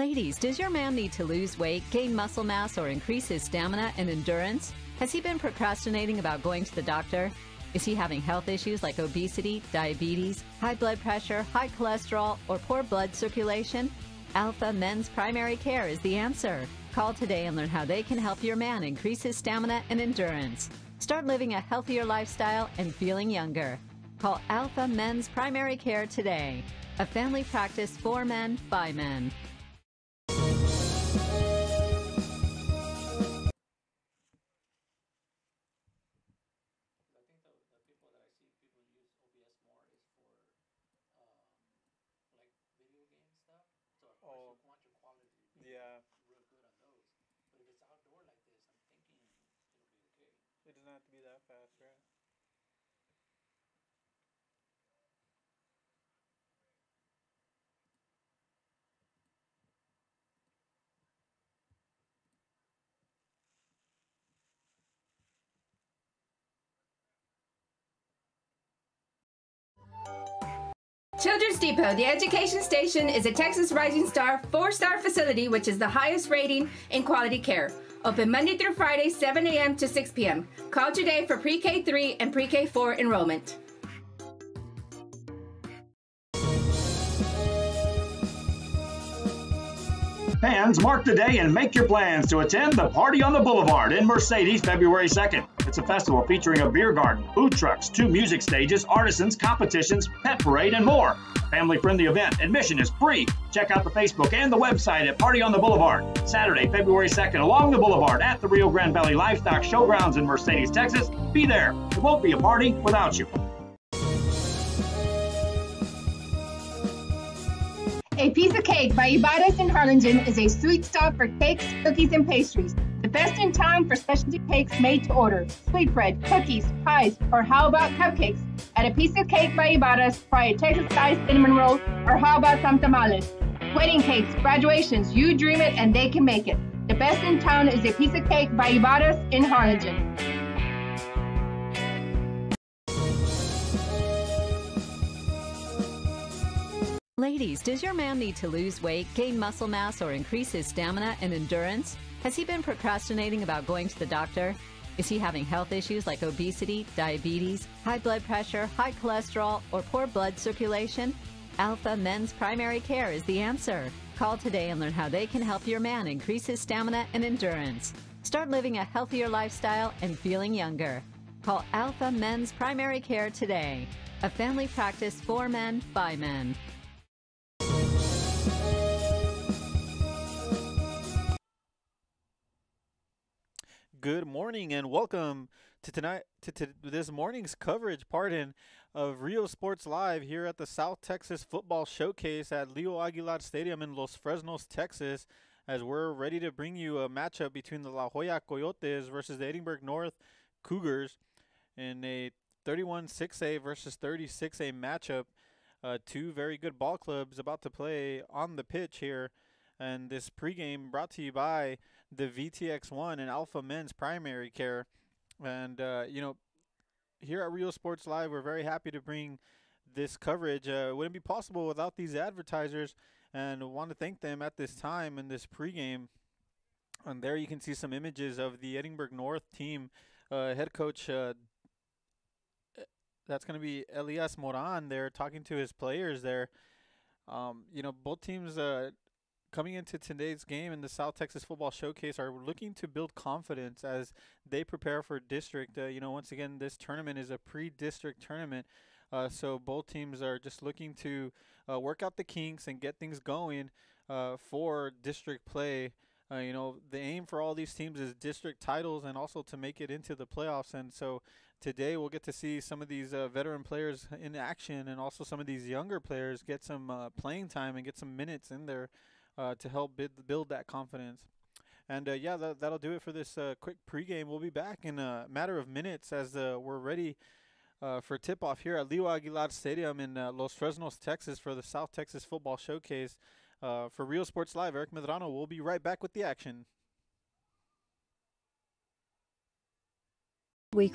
Ladies, does your man need to lose weight, gain muscle mass, or increase his stamina and endurance? Has he been procrastinating about going to the doctor? Is he having health issues like obesity, diabetes, high blood pressure, high cholesterol, or poor blood circulation? Alpha Men's Primary Care is the answer. Call today and learn how they can help your man increase his stamina and endurance. Start living a healthier lifestyle and feeling younger. Call Alpha Men's Primary Care today. A family practice for men, by men. Yeah. Real good on those. But if it's outdoor like this, I'm thinking it'll be okay. It doesn't have to be that fast, right? Children's Depot, the education station, is a Texas Rising Star 4-star facility which is the highest rating in quality care. Open Monday through Friday, 7 a.m. to 6 p.m. Call today for pre-K 3 and pre-K 4 enrollment. Fans, mark the day and make your plans to attend the Party on the Boulevard in Mercedes February 2nd. It's a festival featuring a beer garden, food trucks, 2 music stages, artisans, competitions, pet parade, and more. Family-friendly event. Admission is free. Check out the Facebook and the website at Party on the Boulevard. Saturday, February 2nd, along the Boulevard at the Rio Grande Valley Livestock Showgrounds in Mercedes, Texas. Be there. It won't be a party without you. A Piece of Cake by Ibarras in Harlingen is a sweet stop for cakes, cookies, and pastries. The best in town for specialty cakes made to order. Sweetbread, cookies, pies, or how about cupcakes? At A Piece of Cake by Ibarras, try a Texas-style cinnamon roll, or how about some tamales? Wedding cakes, graduations, you dream it and they can make it. The best in town is A Piece of Cake by Ibarras in Harlingen. Ladies, does your man need to lose weight, gain muscle mass, or increase his stamina and endurance? Has he been procrastinating about going to the doctor? Is he having health issues like obesity, diabetes, high blood pressure, high cholesterol, or poor blood circulation? Alpha Men's Primary Care is the answer. Call today and learn how they can help your man increase his stamina and endurance. Start living a healthier lifestyle and feeling younger. Call Alpha Men's Primary Care today. A family practice for men, by men. Good morning and welcome to this morning's coverage, of Rio Sports Live here at the South Texas Football Showcase at Leo Aguilar Stadium in Los Fresnos, Texas, as we're ready to bring you a matchup between the La Joya Coyotes versus the Edinburg North Cougars in a 31-6A versus 36A matchup. Two very good ball clubs about to play on the pitch here, and this pregame brought to you by the VTX1 and Alpha Men's Primary Care. And, here at Rio Sports Live, we're very happy to bring this coverage. It wouldn't be possible without these advertisers, and I want to thank them at this time in this pregame. And there you can see some images of the Edinburg North team. Head coach, that's going to be Elias Moran there, talking to his players there. Both teams coming into today's game in the South Texas Football Showcase are looking to build confidence as they prepare for district. Once again, this tournament is a pre-district tournament, so both teams are just looking to work out the kinks and get things going for district play. The aim for all these teams is district titles and also to make it into the playoffs. And so today we'll get to see some of these veteran players in action, and also some of these younger players get some playing time and get some minutes in there to help build that confidence. And that'll do it for this quick pregame. We'll be back in a matter of minutes as we're ready for tip-off here at Leo Aguilar Stadium in Los Fresnos, Texas, for the South Texas Football Showcase. For Rio Sports Live, Eric Medrano will be right back with the action. We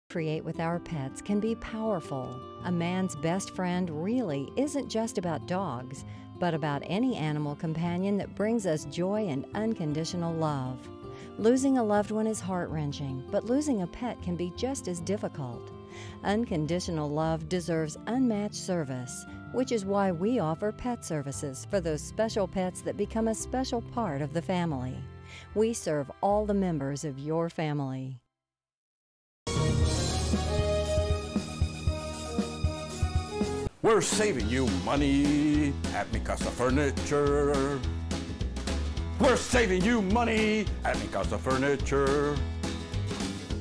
create with our pets can be powerful. A man's best friend really isn't just about dogs. but about any animal companion that brings us joy and unconditional love. Losing a loved one is heart-wrenching, but losing a pet can be just as difficult. Unconditional love deserves unmatched service, which is why we offer pet services for those special pets that become a special part of the family. We serve all the members of your family. We're saving you money at Mi Casa Furniture. We're saving you money at Mi Casa Furniture.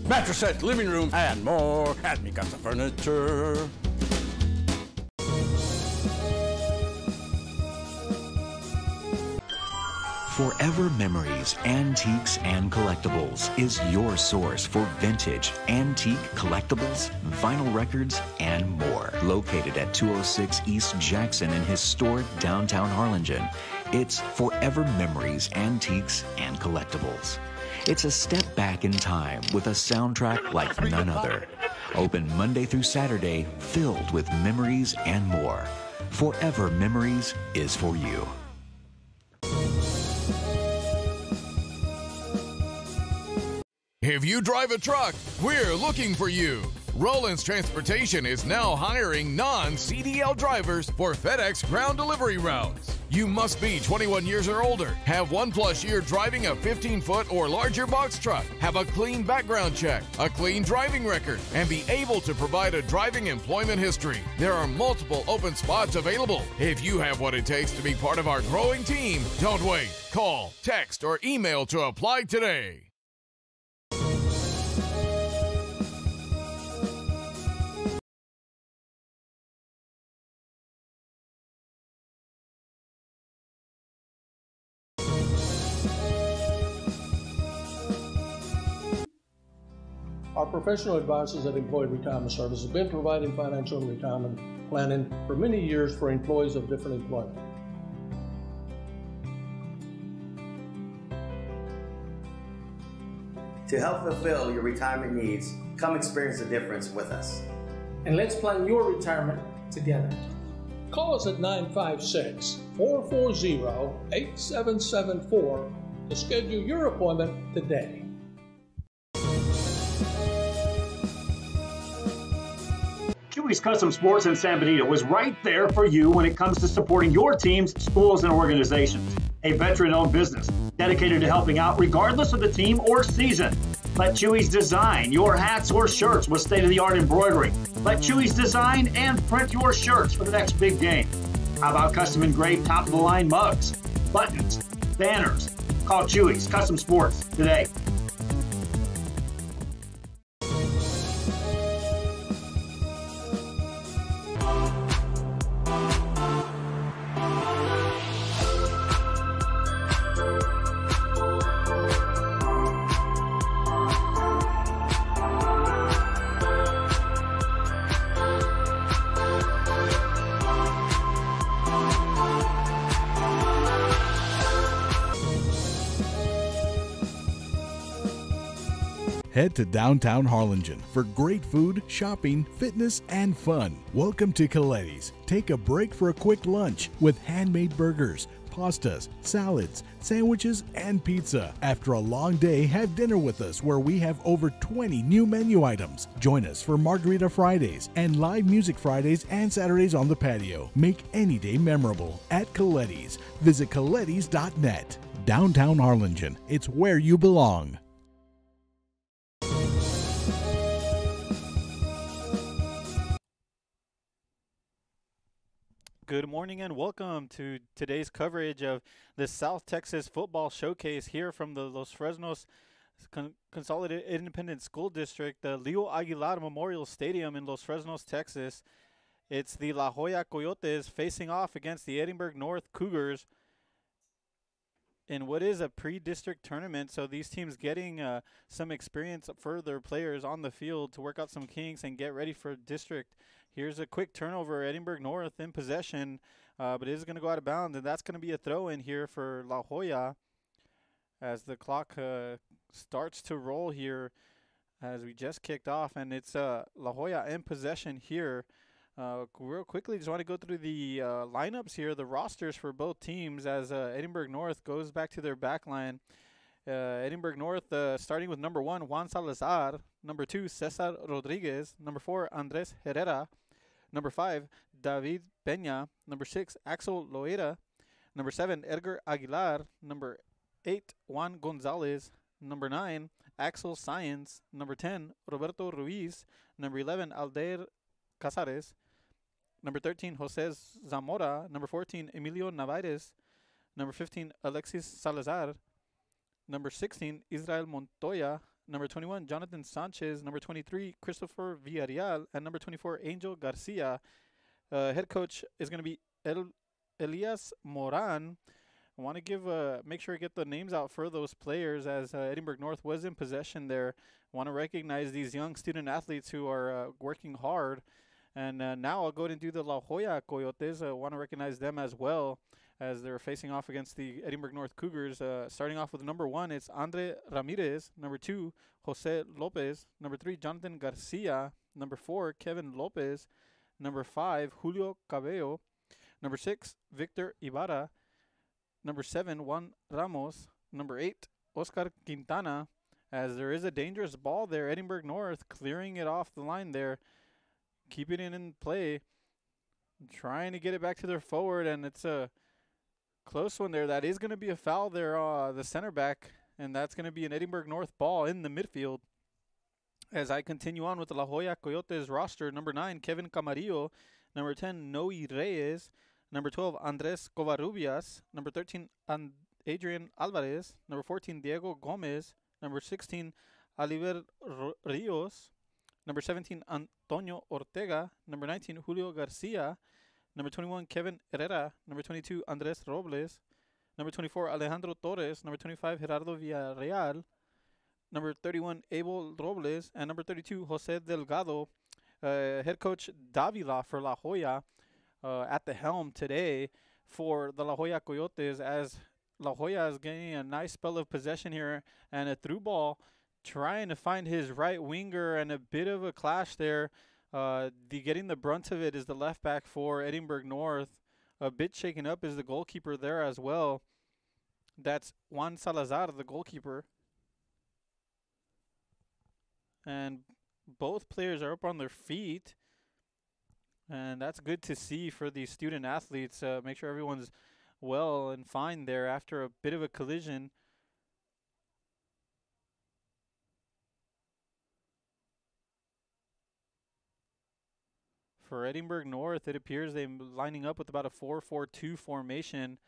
Mattress set, living room, and more at Mi Casa Furniture. Forever Memories, Antiques, and Collectibles is your source for vintage, antique, collectibles, vinyl records, and more. Located at 206 East Jackson in historic downtown Harlingen, it's Forever Memories, Antiques, and Collectibles. It's a step back in time with a soundtrack like none other. Open Monday through Saturday, filled with memories and more. Forever Memories is for you. If you drive a truck, we're looking for you. Rollins Transportation is now hiring non-CDL drivers for FedEx ground delivery routes. You must be 21 years or older, have 1+ year driving a 15-foot or larger box truck, have a clean background check, a clean driving record, and be able to provide a driving employment history. There are multiple open spots available. If you have what it takes to be part of our growing team, don't wait. Call, text, or email to apply today. Our professional advisors at Employee Retirement Service have been providing financial and retirement planning for many years for employees of different employment. To help fulfill your retirement needs, come experience the difference with us. And let's plan your retirement together. Call us at 956-440-8774 to schedule your appointment today. Chewy's Custom Sports in San Benito is right there for you when it comes to supporting your teams, schools, and organizations. A veteran-owned business dedicated to helping out regardless of the team or season. Let Chewy's design your hats or shirts with state-of-the-art embroidery. Let Chewy's design and print your shirts for the next big game. How about custom engraved top-of-the-line mugs, buttons, banners? Call Chewy's Custom Sports today. Head to downtown Harlingen for great food, shopping, fitness, and fun. Welcome to Coletti's. Take a break for a quick lunch with handmade burgers, pastas, salads, sandwiches, and pizza. After a long day, have dinner with us where we have over 20 new menu items. Join us for Margarita Fridays and live music Fridays and Saturdays on the patio. Make any day memorable at Coletti's. Visit colettis.net. Downtown Harlingen. It's where you belong. Good morning and welcome to today's coverage of the South Texas Football Showcase here from the Los Fresnos Consolidated Independent School District, the Leo Aguilar Memorial Stadium in Los Fresnos, Texas. It's the La Joya Coyotes facing off against the Edinburg North Cougars in what is a pre-district tournament. So these teams getting some experience for their players on the field to work out some kinks and get ready for district. Here's a quick turnover. Edinburg North in possession, but it is going to go out of bounds, and that's going to be a throw-in here for La Joya as the clock starts to roll here as we just kicked off, and it's La Joya in possession here Real quickly, just want to go through the lineups here, the rosters for both teams as Edinburg North goes back to their back line. Edinburg North starting with number 1, Juan Salazar. Number 2, Cesar Rodriguez. Number 4, Andres Herrera. Number 5, David Pena. Number 6, Axel Loera. Number 7, Edgar Aguilar. Number 8, Juan Gonzalez. Number 9, Axel Science. Number 10, Roberto Ruiz. Number 11, Aldair Casares. Number 13, Jose Zamora. Number 14, Emilio Navarez. Number 15, Alexis Salazar. Number 16, Israel Montoya. Number 21, Jonathan Sanchez. Number 23, Christopher Villarreal. And number 24, Angel Garcia. Head coach is going to be Elias Moran. I want to give make sure I get the names out for those players as Edinburg North was in possession there. I want to recognize these young student athletes who are working hard. And now I'll go ahead and do the La Joya Coyotes. I want to recognize them as well as they're facing off against the Edinburg North Cougars. Starting off with number 1, it's Andre Ramirez. Number 2, Jose Lopez. Number 3, Jonathan Garcia. Number 4, Kevin Lopez. Number 5, Julio Cabello. Number 6, Victor Ibarra. Number 7, Juan Ramos. Number 8, Oscar Quintana. As there is a dangerous ball there, Edinburg North clearing it off the line there. Keeping it in play. Trying to get it back to their forward, and it's a close one there. That is going to be a foul there, the center back, and that's going to be an Edinburg North ball in the midfield. As I continue on with the La Joya Coyotes roster, number 9, Kevin Camarillo. Number 10, Noe Reyes. Number 12, Andres Covarrubias. Number 13, Adrian Alvarez. Number 14, Diego Gomez. Number 16, Oliver Rios. Number 17, Antonio Ortega. Number 19, Julio Garcia. Number 21, Kevin Herrera. Number 22, Andres Robles. Number 24, Alejandro Torres. Number 25, Gerardo Villarreal. Number 31, Abel Robles. And number 32, Jose Delgado. Head coach Davila for La Joya at the helm today for the La Joya Coyotes, as La Joya is getting a nice spell of possession here and a through ball, trying to find his right winger, and a bit of a clash there. Getting the brunt of it is the left back for Edinburg North. A bit shaken up is the goalkeeper there as well. That's Juan Salazar, the goalkeeper. And both players are up on their feet. And that's good to see for the student athletes. Make sure everyone's well and fine there after a bit of a collision. For Edinburg North, it appears they're lining up with about a 4-4-2 formation,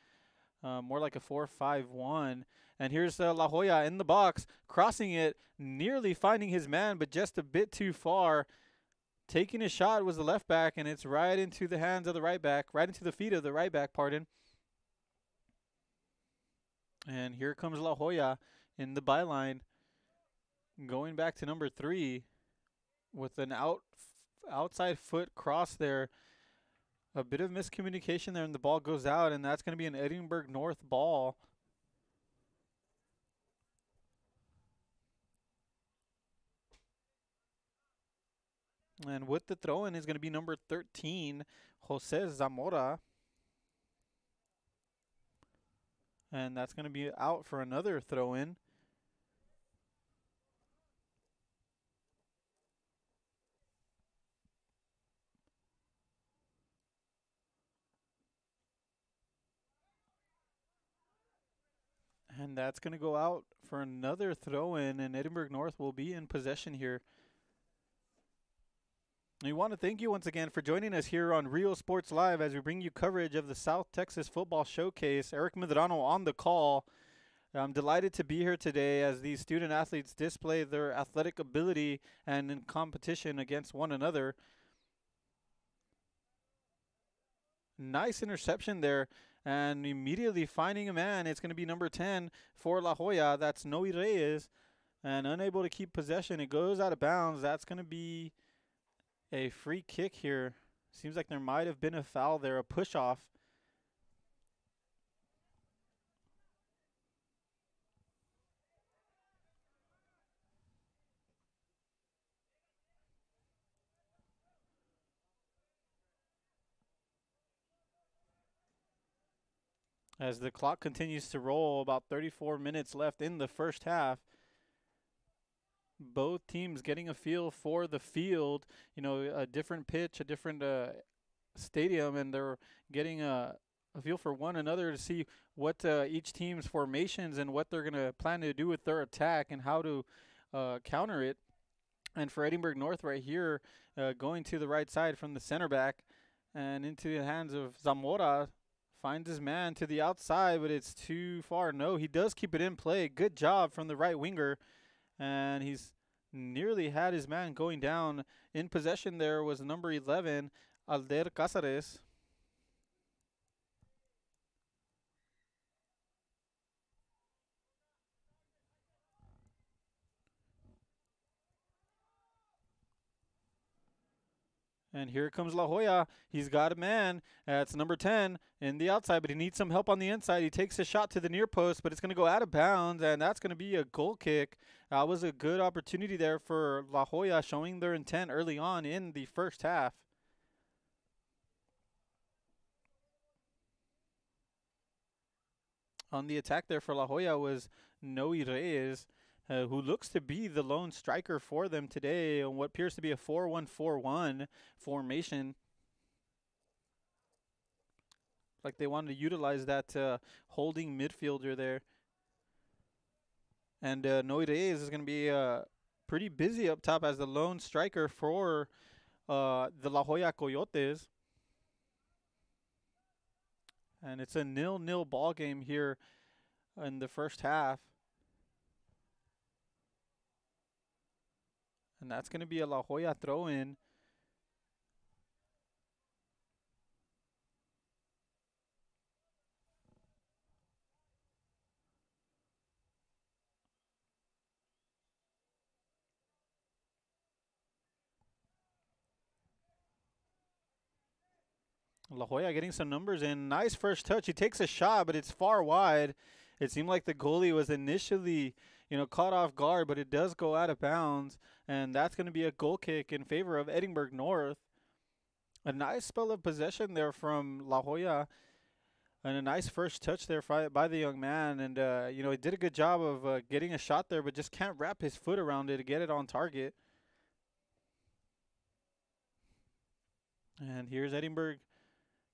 more like a 4-5-1. And here's La Joya in the box, crossing it, nearly finding his man, but just a bit too far. Taking a shot was the left back, and it's right into the hands of the right back, right into the feet of the right back, pardon. And here comes La Joya in the byline, going back to number 3 with an outside foot cross there. A bit of miscommunication there, and the ball goes out, and that's going to be an Edinburg North ball. And with the throw-in is going to be number 13, Jose Zamora. And that's going to be out for another throw-in. And that's going to go out for another throw-in, and Edinburg North will be in possession here. We want to thank you once again for joining us here on Real Sports Live as we bring you coverage of the South Texas Football Showcase. Eric Medrano on the call. I'm delighted to be here today as these student athletes display their athletic ability and in competition against one another. Nice interception there, and immediately finding a man. It's going to be number 10 for La Joya. That's Noe Reyes, and unable to keep possession. It goes out of bounds. That's going to be a free kick here. Seems like there might have been a foul there, a push-off. as the clock continues to roll. About 34 minutes left in the first half. Both teams getting a feel for the field, a different pitch, a different stadium, and they're getting a feel for one another to see what each team's formations and what they're going to plan to do with their attack and how to counter it. And for Edinburg North right here, going to the right side from the center back and into the hands of Zamora, finds his man to the outside, but it's too far. No, he does keep it in play. Good job from the right winger. And he's nearly had his man going down. In possession there was number 11, Alder Cáceres. And here comes La Joya. He's got a man. That's number 10 in the outside, but he needs some help on the inside. He takes a shot to the near post, but it's going to go out of bounds, and that's going to be a goal kick. That was a good opportunity there for La Joya, showing their intent early on in the first half. On the attack there for La Joya was Noe Reyes, who looks to be the lone striker for them today on what appears to be a 4-1-4-1 formation. Like they wanted to utilize that holding midfielder there. And Noe Reyes is going to be pretty busy up top as the lone striker for the La Joya Coyotes. And it's a 0-0 ball game here in the first half. And that's going to be a La Joya throw-in. La Joya getting some numbers in. Nice first touch. He takes a shot, but it's far wide. It seemed like the goalie was initially, caught off guard, but it does go out of bounds. And that's going to be a goal kick in favor of Edinburg North. A nice spell of possession there from La Joya. And a nice first touch there by the young man. And, he did a good job of getting a shot there, but just can't wrap his foot around it to get it on target. And here's Edinburg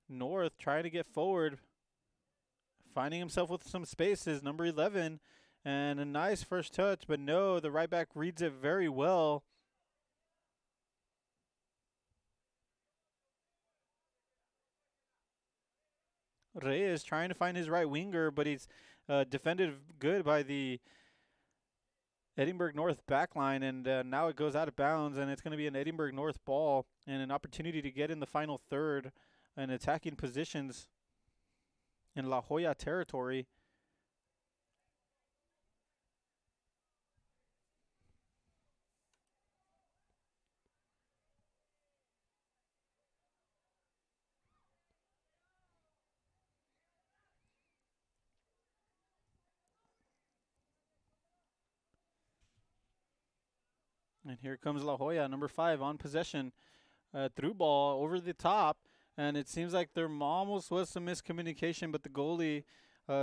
North trying to get forward, finding himself with some spaces, number 11, and a nice first touch, but no, the right back reads it very well. Reyes trying to find his right winger, but he's defended good by the Edinburg North backline, and now it goes out of bounds, and it's going to be an Edinburg North ball and an opportunity to get in the final third and attacking positions in La Joya territory. And here comes La Joya, number 5, on possession. Through ball over the top. And it seems like there almost was some miscommunication, but the goalie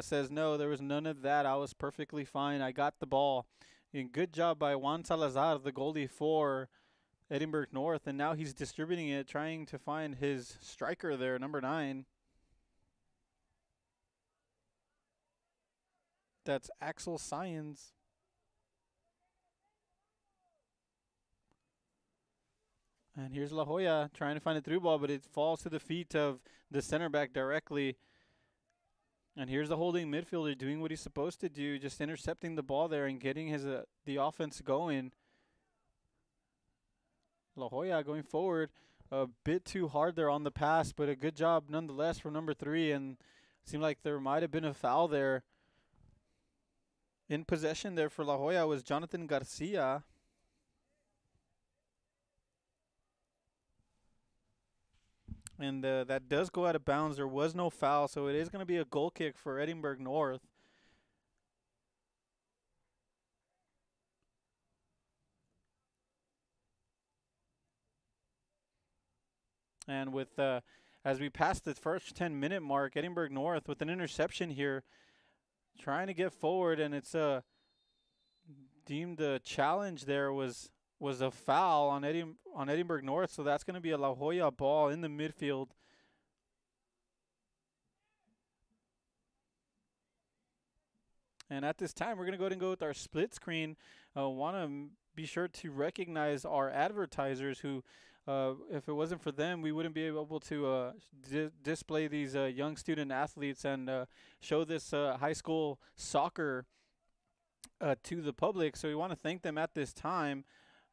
says, no, there was none of that. I was perfectly fine. I got the ball. And good job by Juan Salazar, the goalie for Edinburg North. And now he's distributing it, trying to find his striker there, number 9. That's Axel Science. And here's La Joya trying to find a through ball, but it falls to the feet of the center back directly. And here's the holding midfielder doing what he's supposed to do, just intercepting the ball there and getting his the offense going. La Joya going forward a bit too hard there on the pass, but a good job nonetheless from number 3. And it seemed like there might have been a foul there. In possession there for La Joya was Jonathan Garcia. And that does go out of bounds. There was no foul, so it is going to be a goal kick for Edinburg North. And with as we pass the first 10-minute mark, Edinburg North with an interception here, trying to get forward, and it's deemed a challenge there was a foul on Edinburg North, so that's going to be a La Joya ball in the midfield. And at this time, we're going to go ahead and go with our split screen. Want to be sure to recognize our advertisers who, if it wasn't for them, we wouldn't be able to display these young student athletes and show this high school soccer to the public. So we want to thank them at this time.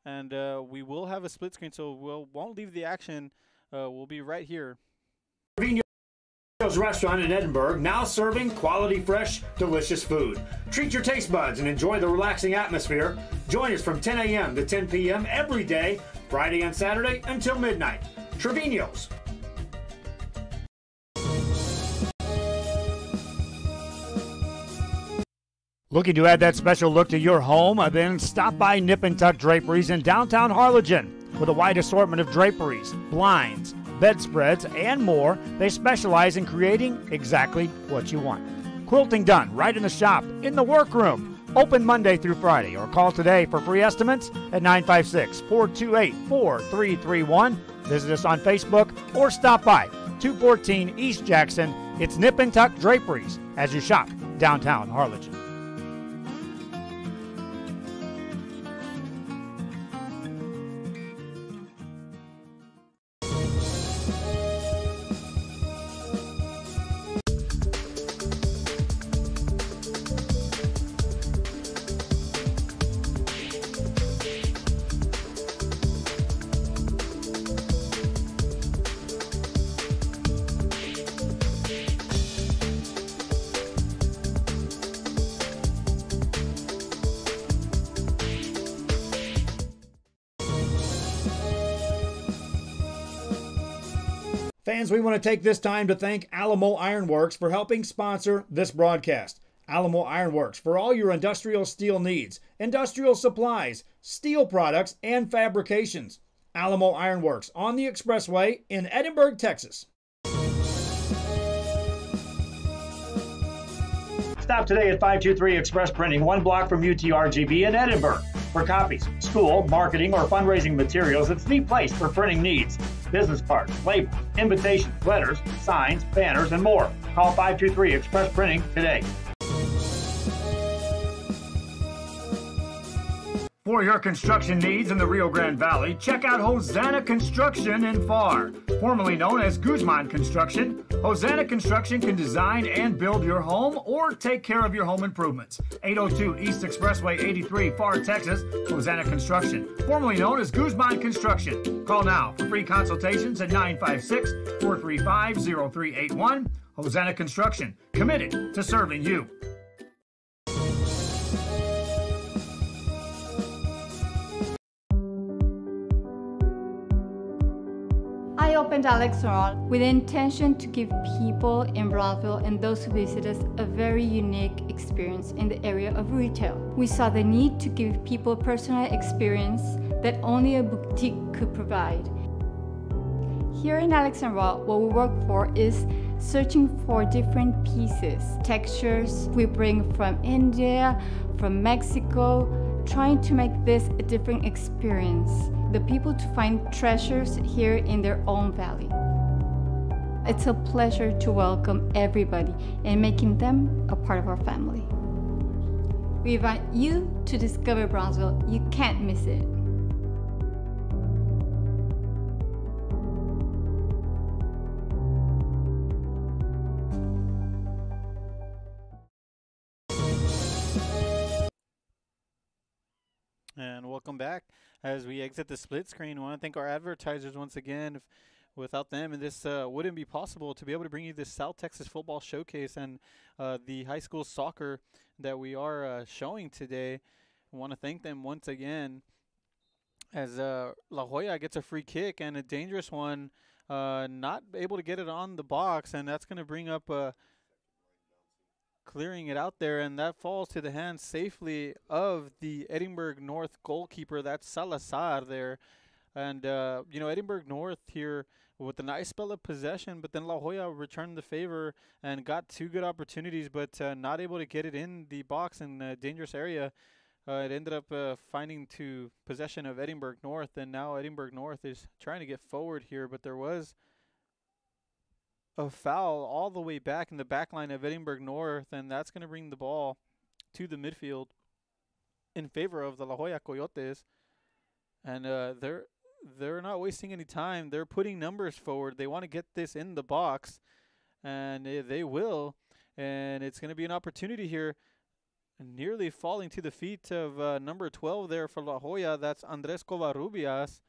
And we will have a split screen, so won't leave the action. We'll be right here. Restaurant in Edinburg, now serving quality, fresh, delicious food. Treat your taste buds and enjoy the relaxing atmosphere. Join us from 10 a.m. to 10 p.m. every day, Friday and Saturday until midnight. Trevino's. Looking to add that special look to your home? Then stop by Nip and Tuck Draperies in downtown Harlingen. With a wide assortment of draperies, blinds, bedspreads, and more, they specialize in creating exactly what you want. Quilting done right in the shop, in the workroom. Open Monday through Friday, or call today for free estimates at 956-428-4331. Visit us on Facebook or stop by 214 East Jackson. It's Nip and Tuck Draperies as you shop downtown Harlingen. Fans, we want to take this time to thank Alamo Ironworks for helping sponsor this broadcast. Alamo Ironworks for all your industrial steel needs, industrial supplies, steel products, and fabrications. Alamo Ironworks on the Expressway in Edinburg, Texas. Stop today at 523 Express Printing, 1 block from UTRGV in Edinburg. For copies, school, marketing, or fundraising materials, it's the place for printing needs. Business cards, labels, invitations, letters, signs, banners, and more. Call 523 Express Printing today. For your construction needs in the Rio Grande Valley, check out Hosanna Construction in Farr. Formerly known as Guzman Construction, Hosanna Construction can design and build your home or take care of your home improvements. 802 East Expressway 83, Farr, Texas, Hosanna Construction. Formerly known as Guzman Construction. Call now for free consultations at 956-435-0381. Hosanna Construction, committed to serving you. I opened Alex Laurent with the intention to give people in Brownsville and those who visit us a very unique experience in the area of retail. We saw the need to give people a personal experience that only a boutique could provide. Here in Alex Laurent, what we work for is searching for different pieces, textures we bring from India, from Mexico, trying to make this a different experience. The people to find treasures here in their own valley. It's a pleasure to welcome everybody and making them a part of our family. We invite you to discover Brownsville. You can't miss it. And welcome back. As we exit the split screen, I want to thank our advertisers once again. Without them, and this wouldn't be possible to be able to bring you this South Texas football showcase and the high school soccer that we are showing today. I want to thank them once again as La Joya gets a free kick and a dangerous one, not able to get it on the box, and that's going to bring up clearing it out there, and that falls to the hands safely of the Edinburg North goalkeeper. That's Salazar there. And, Edinburg North here with a nice spell of possession, but then La Joya returned the favor and got 2 good opportunities, but not able to get it in the box in a dangerous area. It ended up finding to possession of Edinburg North, and now Edinburg North is trying to get forward here, but there was a foul all the way back in the back line of Edinburg North, and that's going to bring the ball to the midfield in favor of the La Joya Coyotes. And they're not wasting any time. They're putting numbers forward. They want to get this in the box, and they will. And it's going to be an opportunity here. Nearly falling to the feet of number 12 there for La Joya. That's Andres Covarrubias.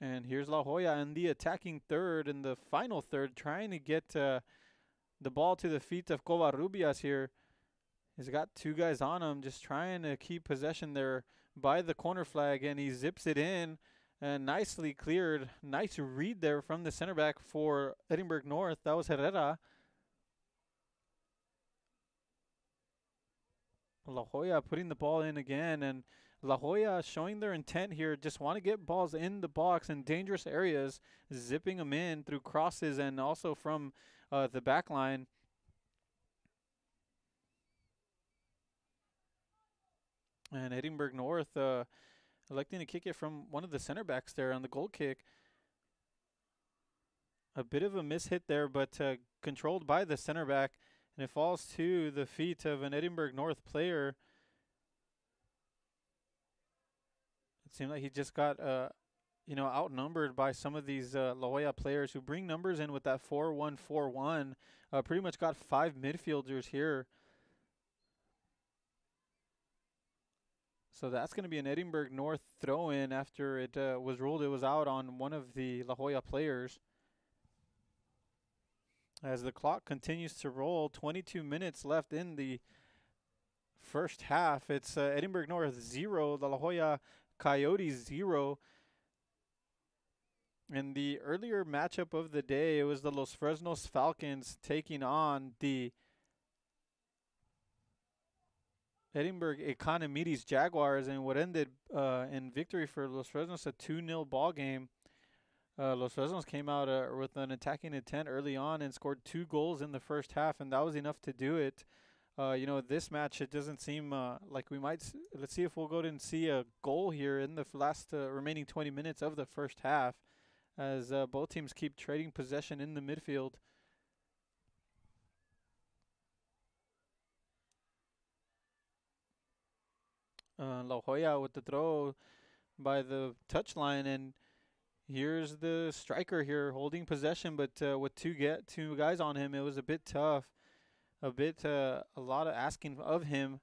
And here's La Joya in the attacking third, in the final third, trying to get the ball to the feet of Covarrubias here. He's got 2 guys on him, just trying to keep possession there by the corner flag, and he zips it in and nicely cleared. Nice read there from the center back for Edinburgh North. That was Herrera. La Joya putting the ball in again, and La Joya showing their intent here, just want to get balls in the box in dangerous areas, zipping them in through crosses and also from the back line. And Edinburgh North electing to kick it from one of the center backs there on the goal kick. A bit of a mishit there, but controlled by the center back. And it falls to the feet of an Edinburgh North player. It seemed like he just got, outnumbered by some of these La Joya players who bring numbers in with that 4-1-4-1. Pretty much got 5 midfielders here. So that's going to be an Edinburgh North throw-in after it was ruled it was out on one of the La Joya players. As the clock continues to roll, 22 minutes left in the first half. It's Edinburgh North 0, the La Joya Coyotes 0. In the earlier matchup of the day, it was the Los Fresnos Falcons taking on the Edinburgh Economides Jaguars, and what ended in victory for Los Fresnos, a 2-0 ball game. Los Fresnos came out with an attacking intent early on and scored 2 goals in the first half, and that was enough to do it. This match, it doesn't seem like we might. Let's see if we'll go and see a goal here in the last remaining 20 minutes of the first half, as both teams keep trading possession in the midfield. La Joya with the throw by the touchline, and here's the striker here holding possession, but with 2 guys on him, it was a bit tough. A lot of asking of him.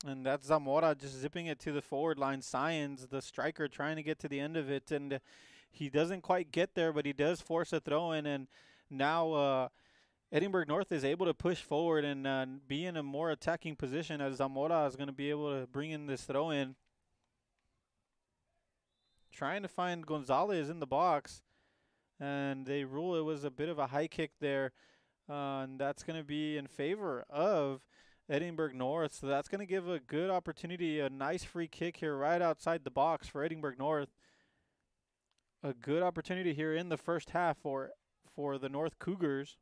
And that's Zamora just zipping it to the forward line. Science, the striker, trying to get to the end of it, and he doesn't quite get there, but he does force a throw in, and now Edinburgh North is able to push forward and be in a more attacking position, as Zamora is going to be able to bring in this throw in. Trying to find Gonzalez in the box, and they rule it was a bit of a high kick there, and that's going to be in favor of Edinburgh North. So that's going to give a good opportunity, a nice free kick here right outside the box for Edinburgh North. A good opportunity here in the first half for the North Cougars.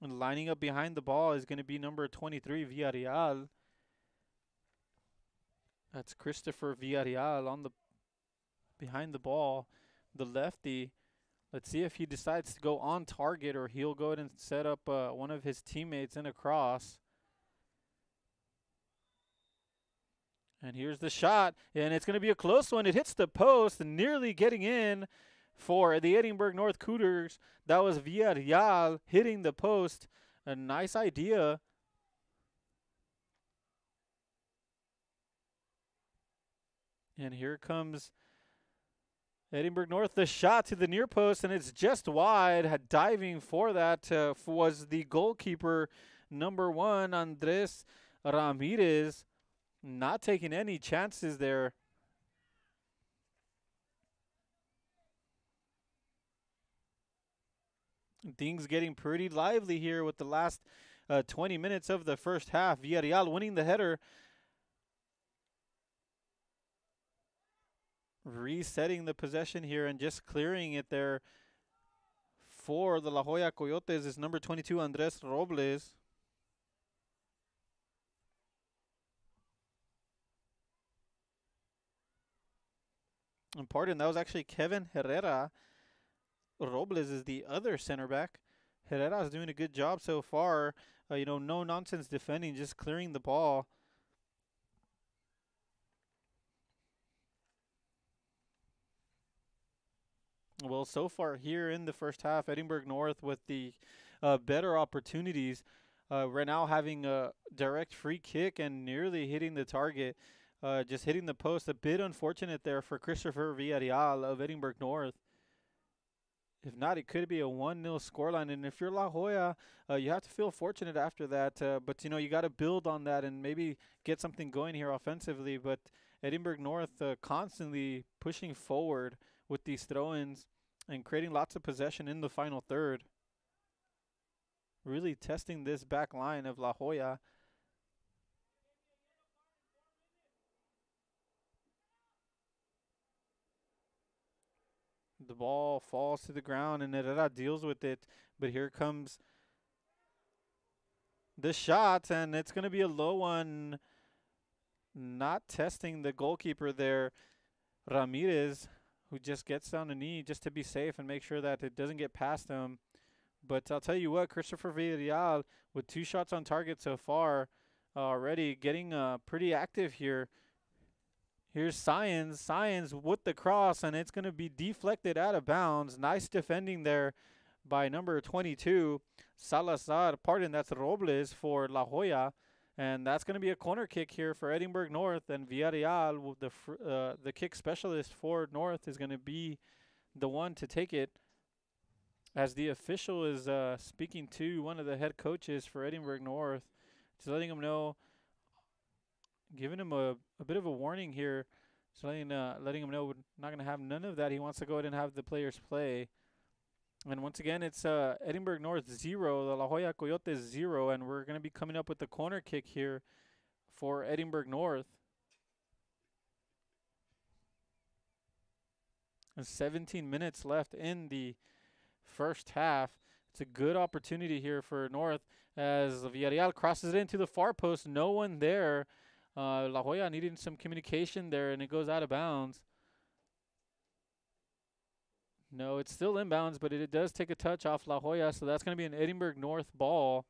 And lining up behind the ball is going to be number 23, Villarreal. That's Christopher Villarreal on the behind the ball, the lefty. Let's see if he decides to go on target, or he'll go ahead and set up one of his teammates in a cross. And here's the shot, and it's going to be a close one. It hits the post, nearly getting in for the Edinburgh North Cougars. That was Villarreal hitting the post. A nice idea. And here comes Edinburgh North, the shot to the near post, and it's just wide. Diving for that was the goalkeeper, number 1, Andres Ramirez. Not taking any chances there. Things getting pretty lively here with the last 20 minutes of the first half. Villarreal winning the header. Resetting the possession here and just clearing it there for the La Joya Coyotes is number 22, Andres Robles. And pardon, that was actually Kevin Herrera. Robles is the other center back. Herrera is doing a good job so far. No nonsense defending, just clearing the ball. Well, so far here in the first half, Edinburg North with the better opportunities. Right now having a direct free kick and nearly hitting the target. Just hitting the post. A bit unfortunate there for Christopher Villarreal of Edinburg North. If not, it could be a 1-0 scoreline. And if you're La Joya, you have to feel fortunate after that. But, you got to build on that and maybe get something going here offensively. But Edinburg North constantly pushing forward with these throw-ins and creating lots of possession in the final third. Really testing this back line of La Joya. The ball falls to the ground and Herrera deals with it. But here comes the shot, and it's going to be a low one. Not testing the goalkeeper there, Ramirez, who just gets down a knee just to be safe and make sure that it doesn't get past him. But I'll tell you what, Christopher Villarreal with 2 shots on target so far already getting pretty active here. Here's Sanchez with the cross, and it's going to be deflected out of bounds. Nice defending there by number 22, Salazar. Pardon, that's Robles for La Joya. And that's going to be a corner kick here for Edinburg North. And Villarreal, the kick specialist for North, is going to be the one to take it. As the official is speaking to one of the head coaches for Edinburg North, just letting him know, giving him a bit of a warning here. Just letting him know we're not going to have none of that. He wants to go ahead and have the players play. And once again, it's Edinburg North 0, the La Joya Coyotes 0, and we're going to be coming up with the corner kick here for Edinburg North. And 17 minutes left in the first half. It's a good opportunity here for North as Villarreal crosses it into the far post. No one there. La Joya needing some communication there, and it goes out of bounds. No, it's still inbounds, but it does take a touch off La Joya, so that's going to be an Edinburg North ball.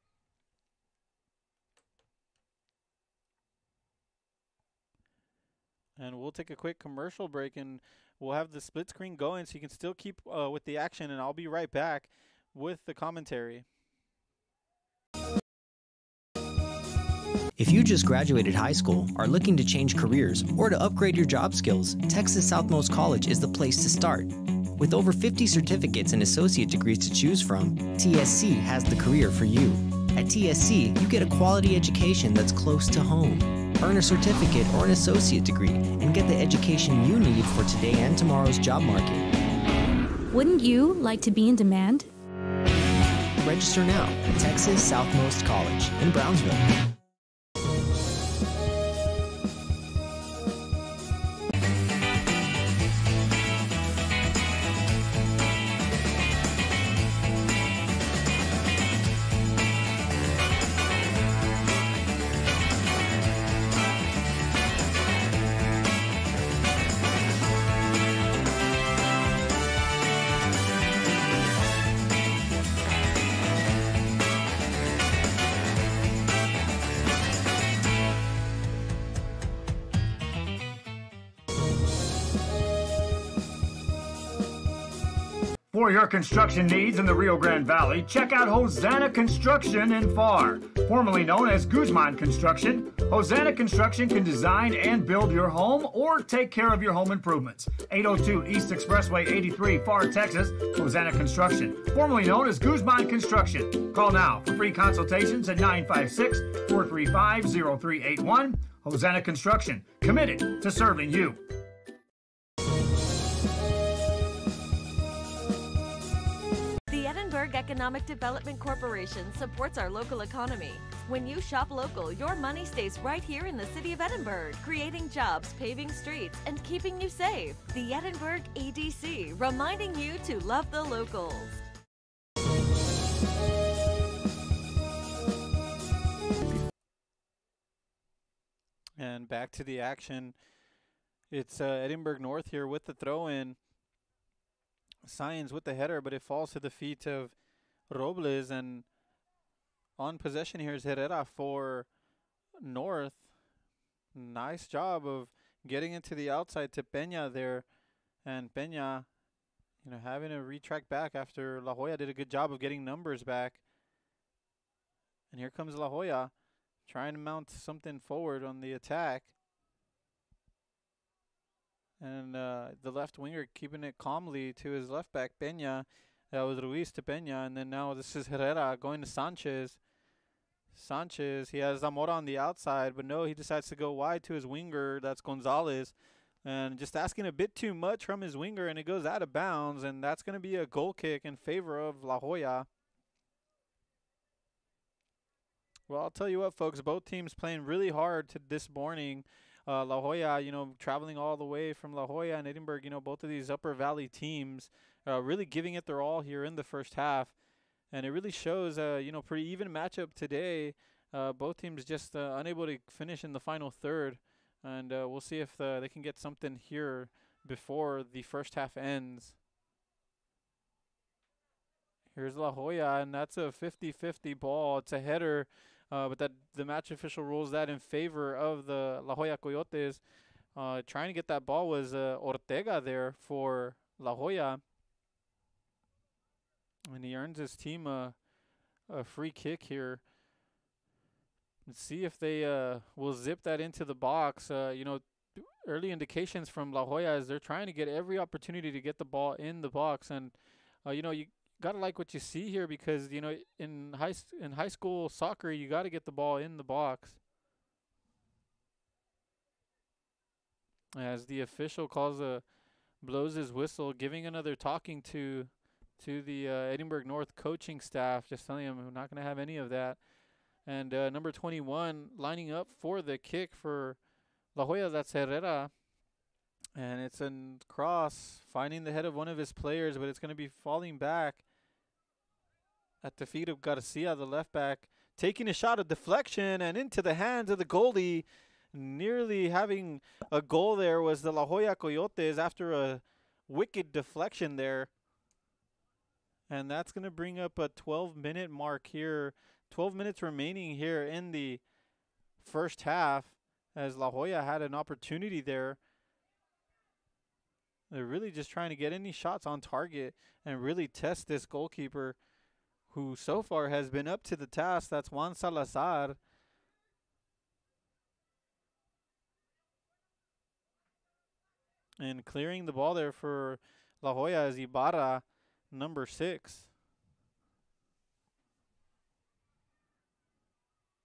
And we'll take a quick commercial break, and we'll have the split screen going so you can still keep with the action, and I'll be right back with the commentary. If you just graduated high school, are looking to change careers, or to upgrade your job skills, Texas Southmost College is the place to start. With over 50 certificates and associate degrees to choose from, TSC has the career for you. At TSC, you get a quality education that's close to home. Earn a certificate or an associate degree and get the education you need for today and tomorrow's job market. Wouldn't you like to be in demand? Register now at Texas Southmost College in Brownsville. For your construction needs in the Rio Grande Valley, check out Hosanna Construction in Pharr. Formerly known as Guzman Construction, Hosanna Construction can design and build your home or take care of your home improvements. 802 East Expressway 83, Pharr, Texas, Hosanna Construction. Formerly known as Guzman Construction. Call now for free consultations at 956-435-0381. Hosanna Construction, committed to serving you. Edinburg Economic Development Corporation supports our local economy. When you shop local, your money stays right here in the city of Edinburg, creating jobs, paving streets, and keeping you safe. The Edinburg EDC, reminding you to love the locals. And back to the action. It's Edinburg North here with the throw-in. Sanchez with the header, but it falls to the feet of Robles. And on possession here is Herrera for North. Nice job of getting into the outside to Pena there. And Pena, having to retract back after La Joya did a good job of getting numbers back. And here comes La Joya trying to mount something forward on the attack. And the left winger keeping it calmly to his left back, Pena. That was Ruiz to Pena. And then now this is Herrera going to Sanchez. Sanchez, he has Zamora on the outside, but no, he decides to go wide to his winger. That's Gonzalez. And just asking a bit too much from his winger, and it goes out of bounds. And that's going to be a goal kick in favor of La Joya. Well, I'll tell you what, folks, both teams playing really hard this morning. La Joya, traveling all the way from La Joya and Edinburg, both of these Upper Valley teams really giving it their all here in the first half. And it really shows, pretty even matchup today. Both teams just unable to finish in the final third. And we'll see if they can get something here before the first half ends. Here's La Joya, and that's a 50-50 ball. It's a header. But the match official rules that in favor of the La Joya Coyotes. Trying to get that ball was Ortega there for La Joya. And he earns his team a free kick here. Let's see if they will zip that into the box. Early indications from La Joya is they're trying to get every opportunity to get the ball in the box. And, you gotta like what you see here because in high school soccer you gotta get the ball in the box. As the official blows his whistle, giving another talking to the Edinburg North coaching staff, just telling them we're not gonna have any of that. And number 21 lining up for the kick for La Joya, that's Herrera. And it's a cross, finding the head of one of his players, but it's going to be falling back at the feet of Garcia, the left back, taking a shot, a deflection, and into the hands of the goalie. Nearly having a goal there was the La Joya Coyotes after a wicked deflection there. And that's going to bring up a 12-minute mark here. 12 minutes remaining here in the first half as La Joya had an opportunity there. They're really just trying to get any shots on target and really test this goalkeeper who so far has been up to the task. That's Juan Salazar. And clearing the ball there for La Joya is Ibarra, number 6.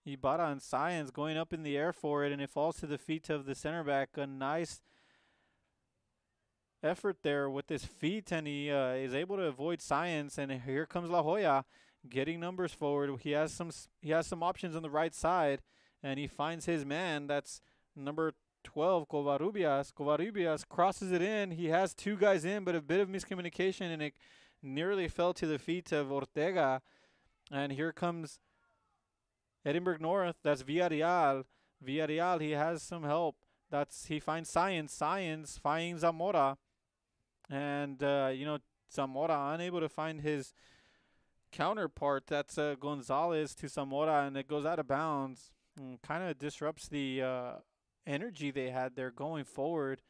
Ibarra and Sanchez going up in the air for it, and it falls to the feet of the center back. A nice effort there with his feet, and he is able to avoid Sanchez. And here comes La Joya getting numbers forward. He has some options on the right side, and he finds his man. That's number 12, Covarrubias. Covarrubias crosses it in. He has 2 guys in, but a bit of miscommunication, and it nearly fell to the feet of Ortega. And here comes Edinburg North. That's Villarreal. Villarreal, he has some help. He finds Sanchez. Sanchez finds Zamora. And, Zamora unable to find his counterpart. That's Gonzalez to Zamora, and it goes out of bounds. Kind of disrupts the energy they had there going forward.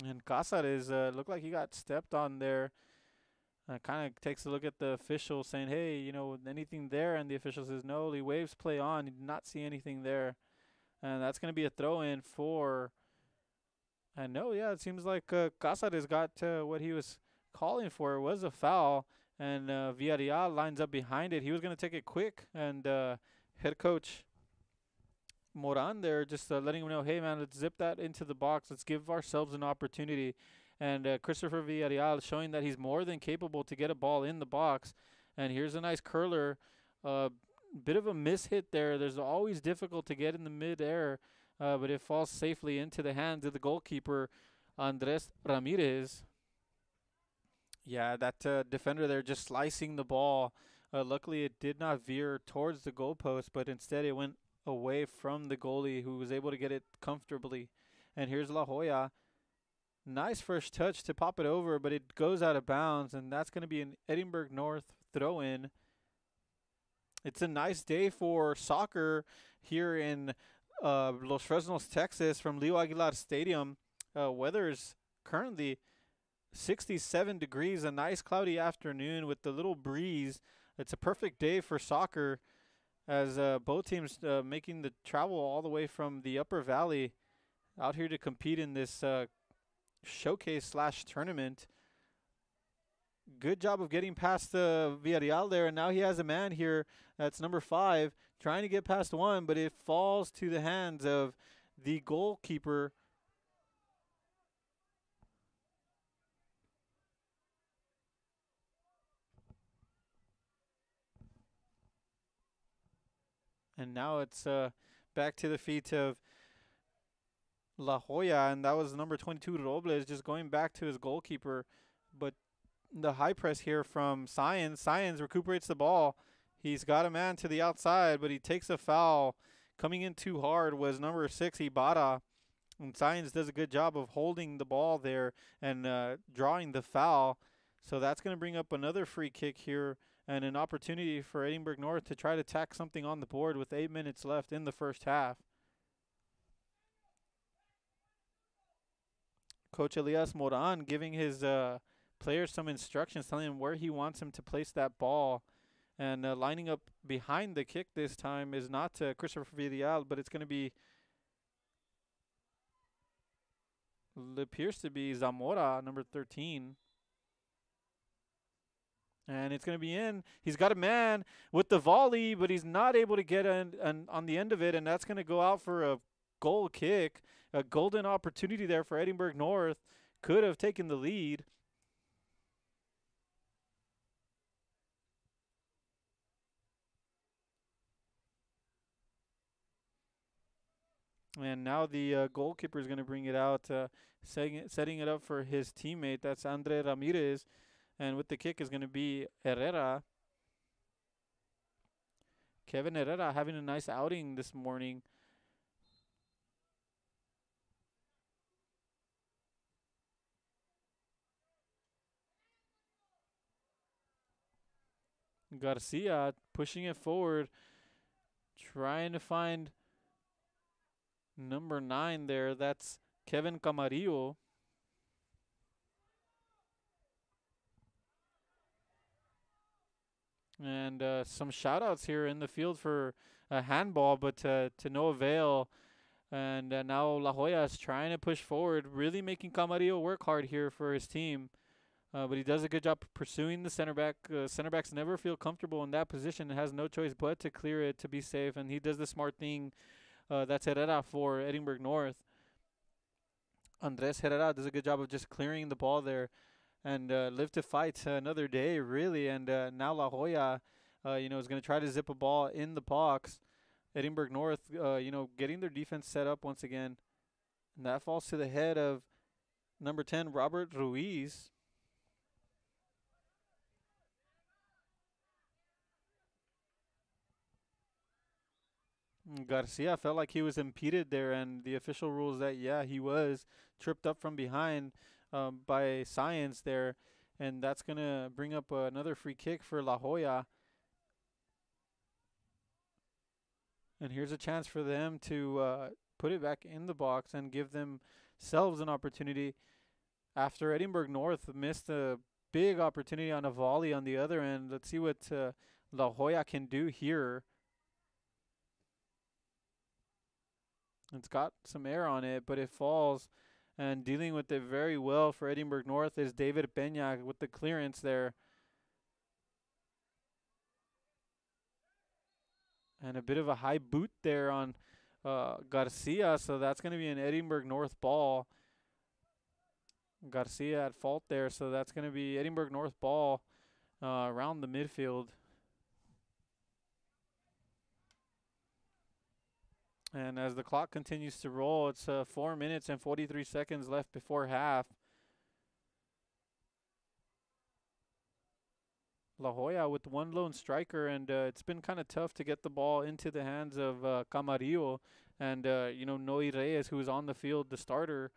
And Cáceres looked like he got stepped on there. Kind of takes a look at the official saying, hey, anything there? And the official says, no, he waves play on. He did not see anything there. And that's going to be a throw-in for, and no, yeah, it seems like Cáceres got what he was calling for. It was a foul, and Villarreal lines up behind it. He was going to take it quick, and head coach Moran there, just letting him know, hey, man, let's zip that into the box. Let's give ourselves an opportunity. And Christopher Villarreal showing that he's more than capable to get a ball in the box. And here's a nice curler. Bit of a mishit there. There's always difficult to get in the mid-air, but it falls safely into the hands of the goalkeeper, Andres Ramirez. Yeah, that defender there just slicing the ball. Luckily, it did not veer towards the goalpost, but instead it went away from the goalie, who was able to get it comfortably. And here's La Joya. Nice first touch to pop it over, but it goes out of bounds, and that's going to be an Edinburg North throw-in. It's a nice day for soccer here in Los Fresnos, Texas, from Leo Aguilar Stadium. Weather's currently 67 degrees, a nice cloudy afternoon with the little breeze. It's a perfect day for soccer, as both teams making the travel all the way from the Upper Valley out here to compete in this showcase/tournament. Good job of getting past Villarreal there, and now he has a man here. That's number 5, trying to get past one, but it falls to the hands of the goalkeeper. And now it's back to the feet of La Joya, and that was number 22, Robles, just going back to his goalkeeper. But the high press here from Sanchez. Sanchez recuperates the ball. He's got a man to the outside, but he takes a foul. Coming in too hard was number 6, Ibarra. And Sanchez does a good job of holding the ball there and drawing the foul. So that's going to bring up another free kick here and an opportunity for Edinburg North to try to tack something on the board with 8 minutes left in the first half. Coach Elias Moran giving his players some instructions, telling him where he wants him to place that ball. And lining up behind the kick this time is not Christopher Villarreal, but it's going to be, it appears to be Zamora, number 13. And it's going to be in. He's got a man with the volley, but he's not able to get on the end of it, and that's going to go out for a goal kick. A golden opportunity there for Edinburg North. Could have taken the lead. And now the goalkeeper is going to bring it out, setting it up for his teammate. That's Andre Ramirez. And with the kick is going to be Herrera. Kevin Herrera having a nice outing this morning. Garcia pushing it forward, trying to find number 9 there. That's Kevin Camarillo. And some shout-outs here in the field for a handball, but to no avail. And now La Joya is trying to push forward, really making Camarillo work hard here for his team. But he does a good job pursuing the center back. Center backs never feel comfortable in that position and has no choice but to clear it to be safe. And he does the smart thing. That's Herrera for Edinburg North. Andres Herrera does a good job of just clearing the ball there and live to fight another day, really. And now La Joya, is going to try to zip a ball in the box. Edinburg North, getting their defense set up once again. And that falls to the head of number 10, Robert Ruiz. Garcia felt like he was impeded there, and the official rules that, yeah, he was tripped up from behind by Sanchez there, and that's going to bring up another free kick for La Joya. And here's a chance for them to put it back in the box and give themselves an opportunity after Edinburg North missed a big opportunity on a volley on the other end. Let's see what La Joya can do here. It's got some air on it, but it falls. And dealing with it very well for Edinburg North is David Pena with the clearance there. And a bit of a high boot there on Garcia, so that's going to be an Edinburg North ball. Garcia at fault there, so that's going to be Edinburg North ball around the midfield. And as the clock continues to roll, it's 4 minutes and 43 seconds left before half. La Joya with one lone striker, and it's been kind of tough to get the ball into the hands of Camarillo and, Noy Reyes, who is on the field, the starter.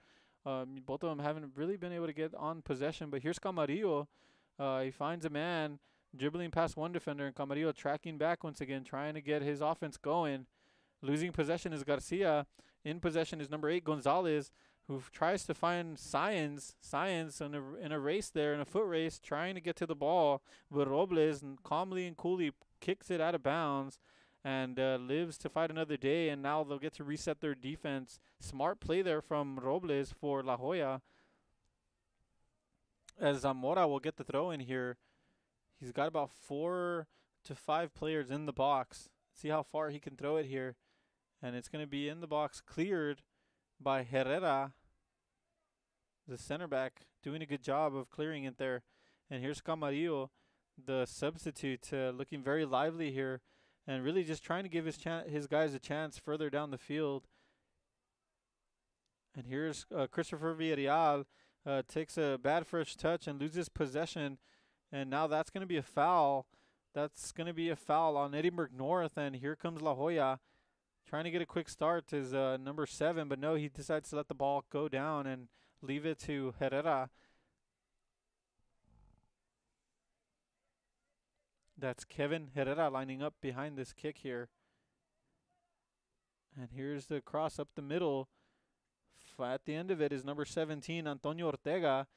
Both of them haven't really been able to get on possession, but here's Camarillo. He finds a man dribbling past one defender, and Camarillo tracking back once again, trying to get his offense going. Losing possession is Garcia. In possession is number 8, Gonzalez, who tries to find Sanchez in a race there, in a foot race, trying to get to the ball. But Robles calmly and coolly kicks it out of bounds and lives to fight another day. And now they'll get to reset their defense. Smart play there from Robles for La Joya. As Zamora will get the throw in here. He's got about 4 to 5 players in the box. See how far he can throw it here. And it's going to be in the box, cleared by Herrera, the center back, doing a good job of clearing it there. And here's Camarillo, the substitute, looking very lively here and really just trying to give his guys a chance further down the field. And here's Christopher Villarreal, takes a bad first touch and loses possession. And now that's going to be a foul. That's going to be a foul on Edinburg North. And here comes La Joya. Trying to get a quick start is number 7, but no, he decides to let the ball go down and leave it to Herrera. That's Kevin Herrera lining up behind this kick here. And here's the cross up the middle. At the end of it is number 17, Antonio Ortega.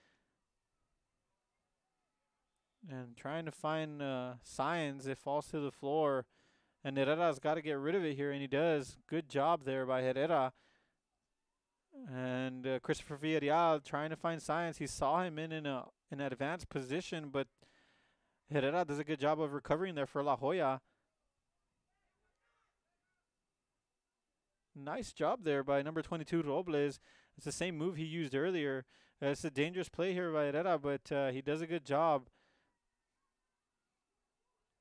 And trying to find Sanchez. It falls to the floor. And Herrera's got to get rid of it here, and he does. Good job there by Herrera. And Christopher Villarreal trying to find Sanchez. He saw him in an advanced position, but Herrera does a good job of recovering there for La Joya. Nice job there by number 22, Robles. It's the same move he used earlier. It's a dangerous play here by Herrera, but he does a good job.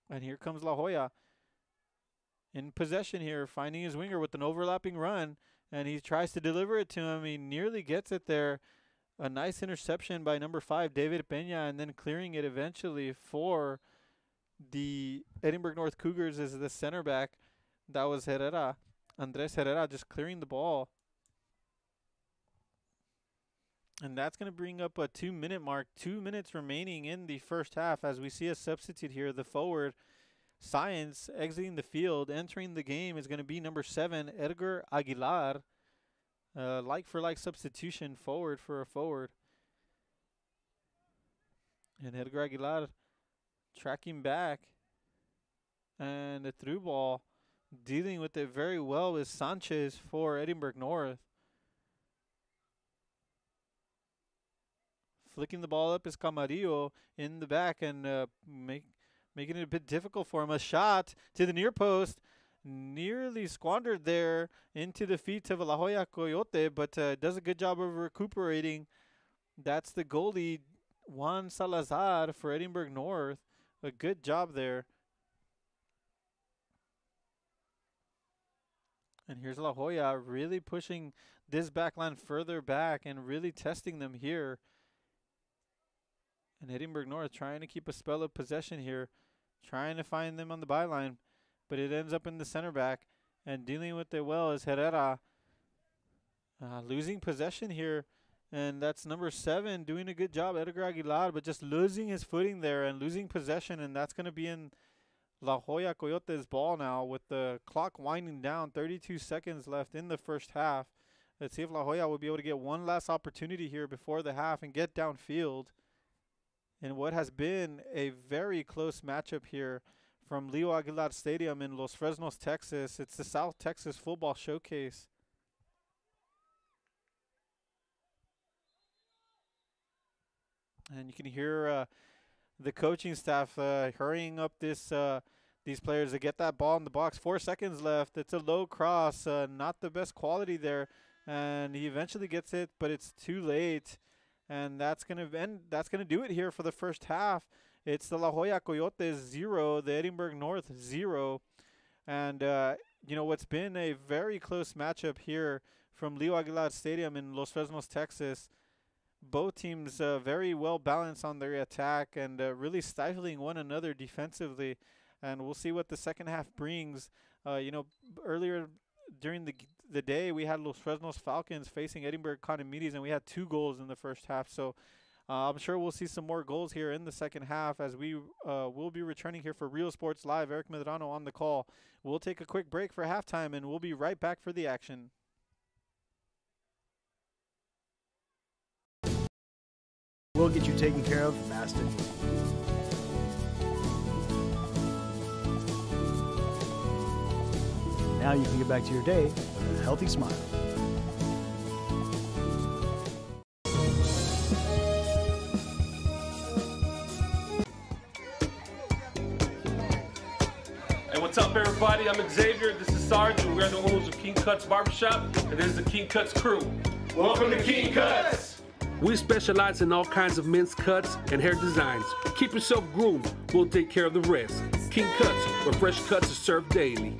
And here comes La Joya. In possession here, finding his winger with an overlapping run, and he tries to deliver it to him. He nearly gets it there. A nice interception by number 5, David Pena, and then clearing it eventually for the Edinburgh North Cougars as the center back. That was Herrera. Andres Herrera just clearing the ball. And that's going to bring up a 2-minute mark. 2 minutes remaining in the first half as we see a substitute here, the forward, Sanchez, exiting the field. Entering the game is going to be number 7, Edgar Aguilar. Like-for-like substitution, forward for a forward. And Edgar Aguilar tracking back. And a through ball. Dealing with it very well is Sanchez for Edinburgh North. Flicking the ball up is Camarillo in the back and making it a bit difficult for him. A shot to the near post. Nearly squandered there into the feet of La Joya Coyote, but does a good job of recuperating. That's the goalie, Juan Salazar for Edinburgh North. A good job there. And here's La Joya really pushing this back line further back and really testing them here. And Edinburgh North trying to keep a spell of possession here. Trying to find them on the byline. But it ends up in the center back. And dealing with it well is Herrera. Losing possession here. And that's number 7 doing a good job, Edgar Aguilar. But just losing his footing there and losing possession. And that's going to be in La Joya Coyotes' ball now with the clock winding down. 32 seconds left in the first half. Let's see if La Joya will be able to get one last opportunity here before the half and get downfield. In what has been a very close matchup here from Leo Aguilar Stadium in Los Fresnos, Texas. It's the South Texas Football Showcase. And you can hear the coaching staff hurrying up this these players to get that ball in the box. 4 seconds left. It's a low cross, not the best quality there. And he eventually gets it, but it's too late. And that's gonna do it here for the first half. It's the La Joya Coyotes 0, the Edinburg North 0. And you know, what's been a very close matchup here from Leo Aguilar Stadium in Los Fresnos, Texas. Both teams very well balanced on their attack and really stifling one another defensively. And we'll see what the second half brings. You know, earlier during the day, we had Los Fresnos Falcons facing Edinburg Condominiums, and we had 2 goals in the first half. So I'm sure we'll see some more goals here in the second half as we will be returning here for Real Sports Live. Eric Medrano on the call. We'll take a quick break for halftime, and we'll be right back for the action. We'll get you taken care of fast and easy. Now you can get back to your day with a healthy smile. Hey, what's up, everybody? I'm Xavier. This is Sarge, and we're the owners of King Cuts Barbershop, and this is the King Cuts crew. Welcome to King Cuts! We specialize in all kinds of men's cuts and hair designs. Keep yourself groomed. We'll take care of the rest. King Cuts, where fresh cuts are served daily.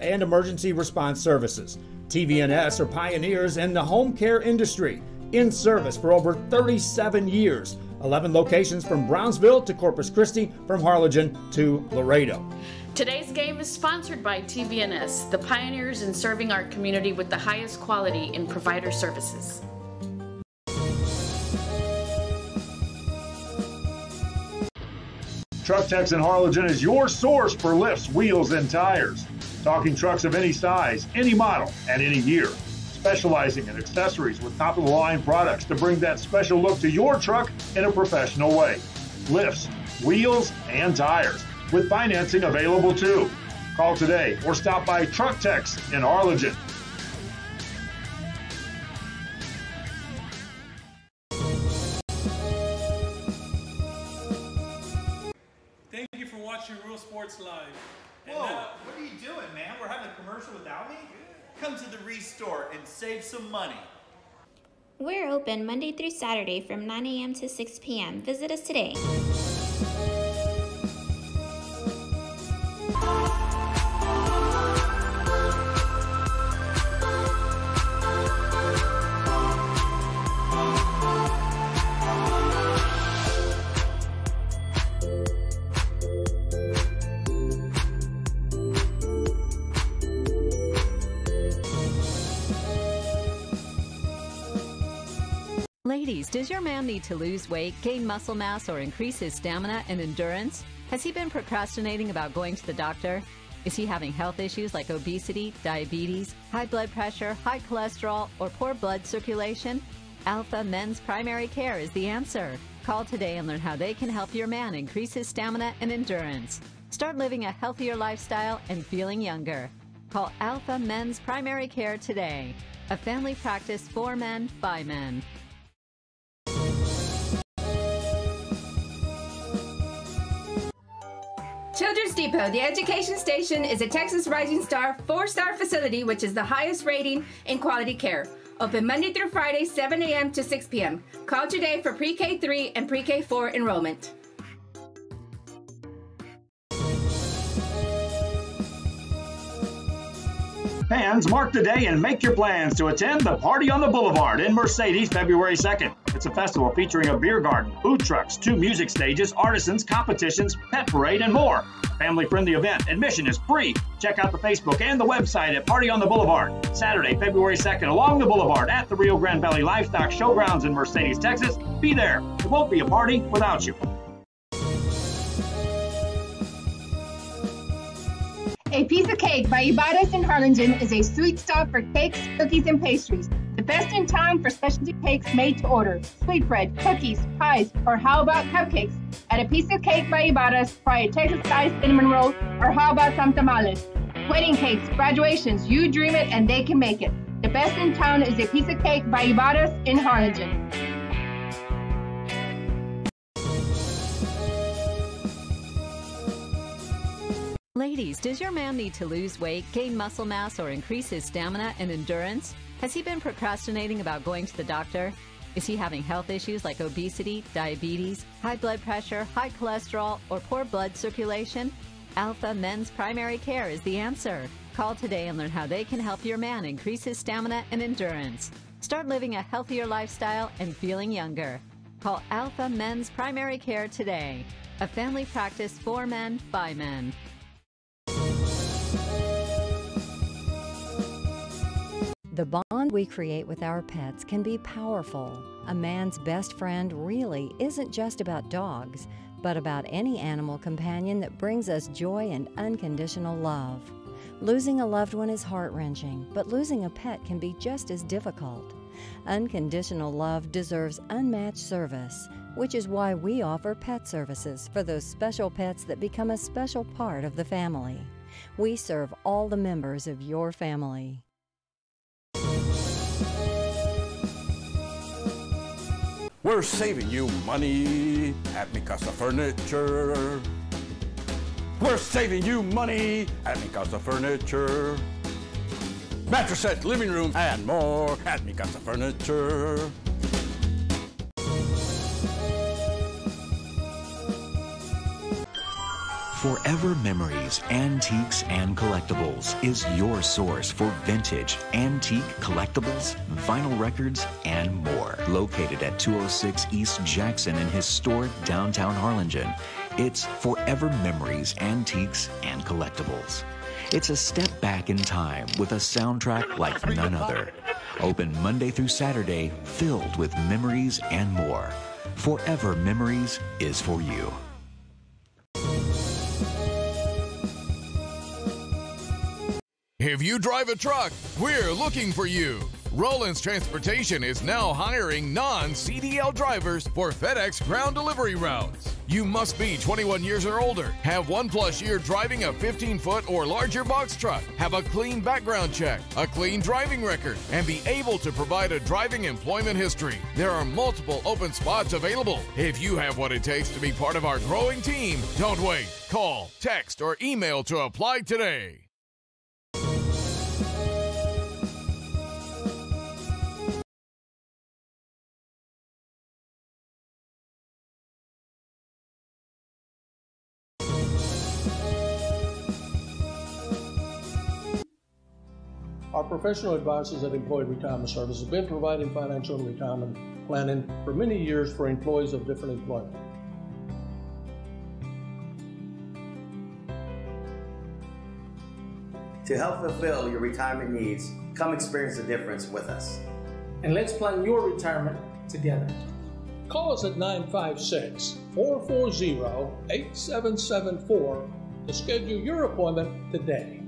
And emergency response services. TVNS are pioneers in the home care industry, in service for over 37 years. 11 locations from Brownsville to Corpus Christi, from Harlingen to Laredo. Today's game is sponsored by TVNS, the pioneers in serving our community with the highest quality in provider services. Truck Techs in Harlingen is your source for lifts, wheels, and tires. Talking trucks of any size, any model, and any year. Specializing in accessories with top-of-the-line products to bring that special look to your truck in a professional way. Lifts, wheels, and tires, with financing available too. Call today or stop by Truck Techs in Harlingen. Thank you for watching Real Sports Live. Whoa, what are you doing, man? We're having a commercial without me? Come to the Restore and save some money. We're open Monday through Saturday from 9 a.m. to 6 p.m. Visit us today. Ladies, does your man need to lose weight, gain muscle mass, or increase his stamina and endurance? Has he been procrastinating about going to the doctor? Is he having health issues like obesity, diabetes, high blood pressure, high cholesterol, or poor blood circulation? Alpha Men's Primary Care is the answer. Call today and learn how they can help your man increase his stamina and endurance. Start living a healthier lifestyle and feeling younger. Call Alpha Men's Primary Care today. A family practice for men, by men. Children's Depot, the education station, is a Texas Rising Star 4-star facility which is the highest rating in quality care. Open Monday through Friday, 7 a.m. to 6 p.m. Call today for pre-K 3 and pre-K 4 enrollment. Fans, mark the day and make your plans to attend the Party on the Boulevard in Mercedes February 2nd. It's a festival featuring a beer garden, food trucks, 2 music stages, artisans, competitions, pet parade, and more. Family-friendly event. Admission is free. Check out the Facebook and the website at Party on the Boulevard. Saturday, February 2nd, along the Boulevard at the Rio Grande Valley Livestock Showgrounds in Mercedes, Texas. Be there. It won't be a party without you. A Piece of Cake by Ibarras in Harlingen is a sweet stop for cakes, cookies, and pastries. The best in town for specialty cakes made to order. Sweetbread, cookies, pies, or how about cupcakes? At A Piece of Cake by Ibarras, try a Texas-style cinnamon roll, or how about some tamales? Wedding cakes, graduations, you dream it and they can make it. The best in town is A Piece of Cake by Ibarras in Harlingen. Ladies, does your man need to lose weight, gain muscle mass, or increase his stamina and endurance? Has he been procrastinating about going to the doctor? Is he having health issues like obesity, diabetes, high blood pressure, high cholesterol, or poor blood circulation? Alpha Men's Primary Care is the answer. Call today and learn how they can help your man increase his stamina and endurance. Start living a healthier lifestyle and feeling younger. Call Alpha Men's Primary Care today. A family practice for men, by men. The bond we create with our pets can be powerful. A man's best friend really isn't just about dogs, but about any animal companion that brings us joy and unconditional love. Losing a loved one is heart-wrenching, but losing a pet can be just as difficult. Unconditional love deserves unmatched service, which is why we offer pet services for those special pets that become a special part of the family. We serve all the members of your family. We're saving you money at Mikasa Furniture. We're saving you money at Mikasa Furniture. Mattress set, living room, and more at Mikasa Furniture. Forever Memories, Antiques, and Collectibles is your source for vintage, antique, collectibles, vinyl records, and more. Located at 206 East Jackson in historic downtown Harlingen, it's Forever Memories, Antiques, and Collectibles. It's a step back in time with a soundtrack like none other. Open Monday through Saturday, filled with memories and more. Forever Memories is for you. If you drive a truck, we're looking for you. Rollins Transportation is now hiring non-CDL drivers for FedEx ground delivery routes. You must be 21 years or older, have 1+ year driving a 15-foot or larger box truck, have a clean background check, a clean driving record, and be able to provide a driving employment history. There are multiple open spots available. If you have what it takes to be part of our growing team, don't wait. Call, text, or email to apply today. Our professional advisors at Employee Retirement Service have been providing financial and retirement planning for many years for employees of different employment. To help fulfill your retirement needs, come experience the difference with us. And let's plan your retirement together. Call us at 956-440-8774 to schedule your appointment today.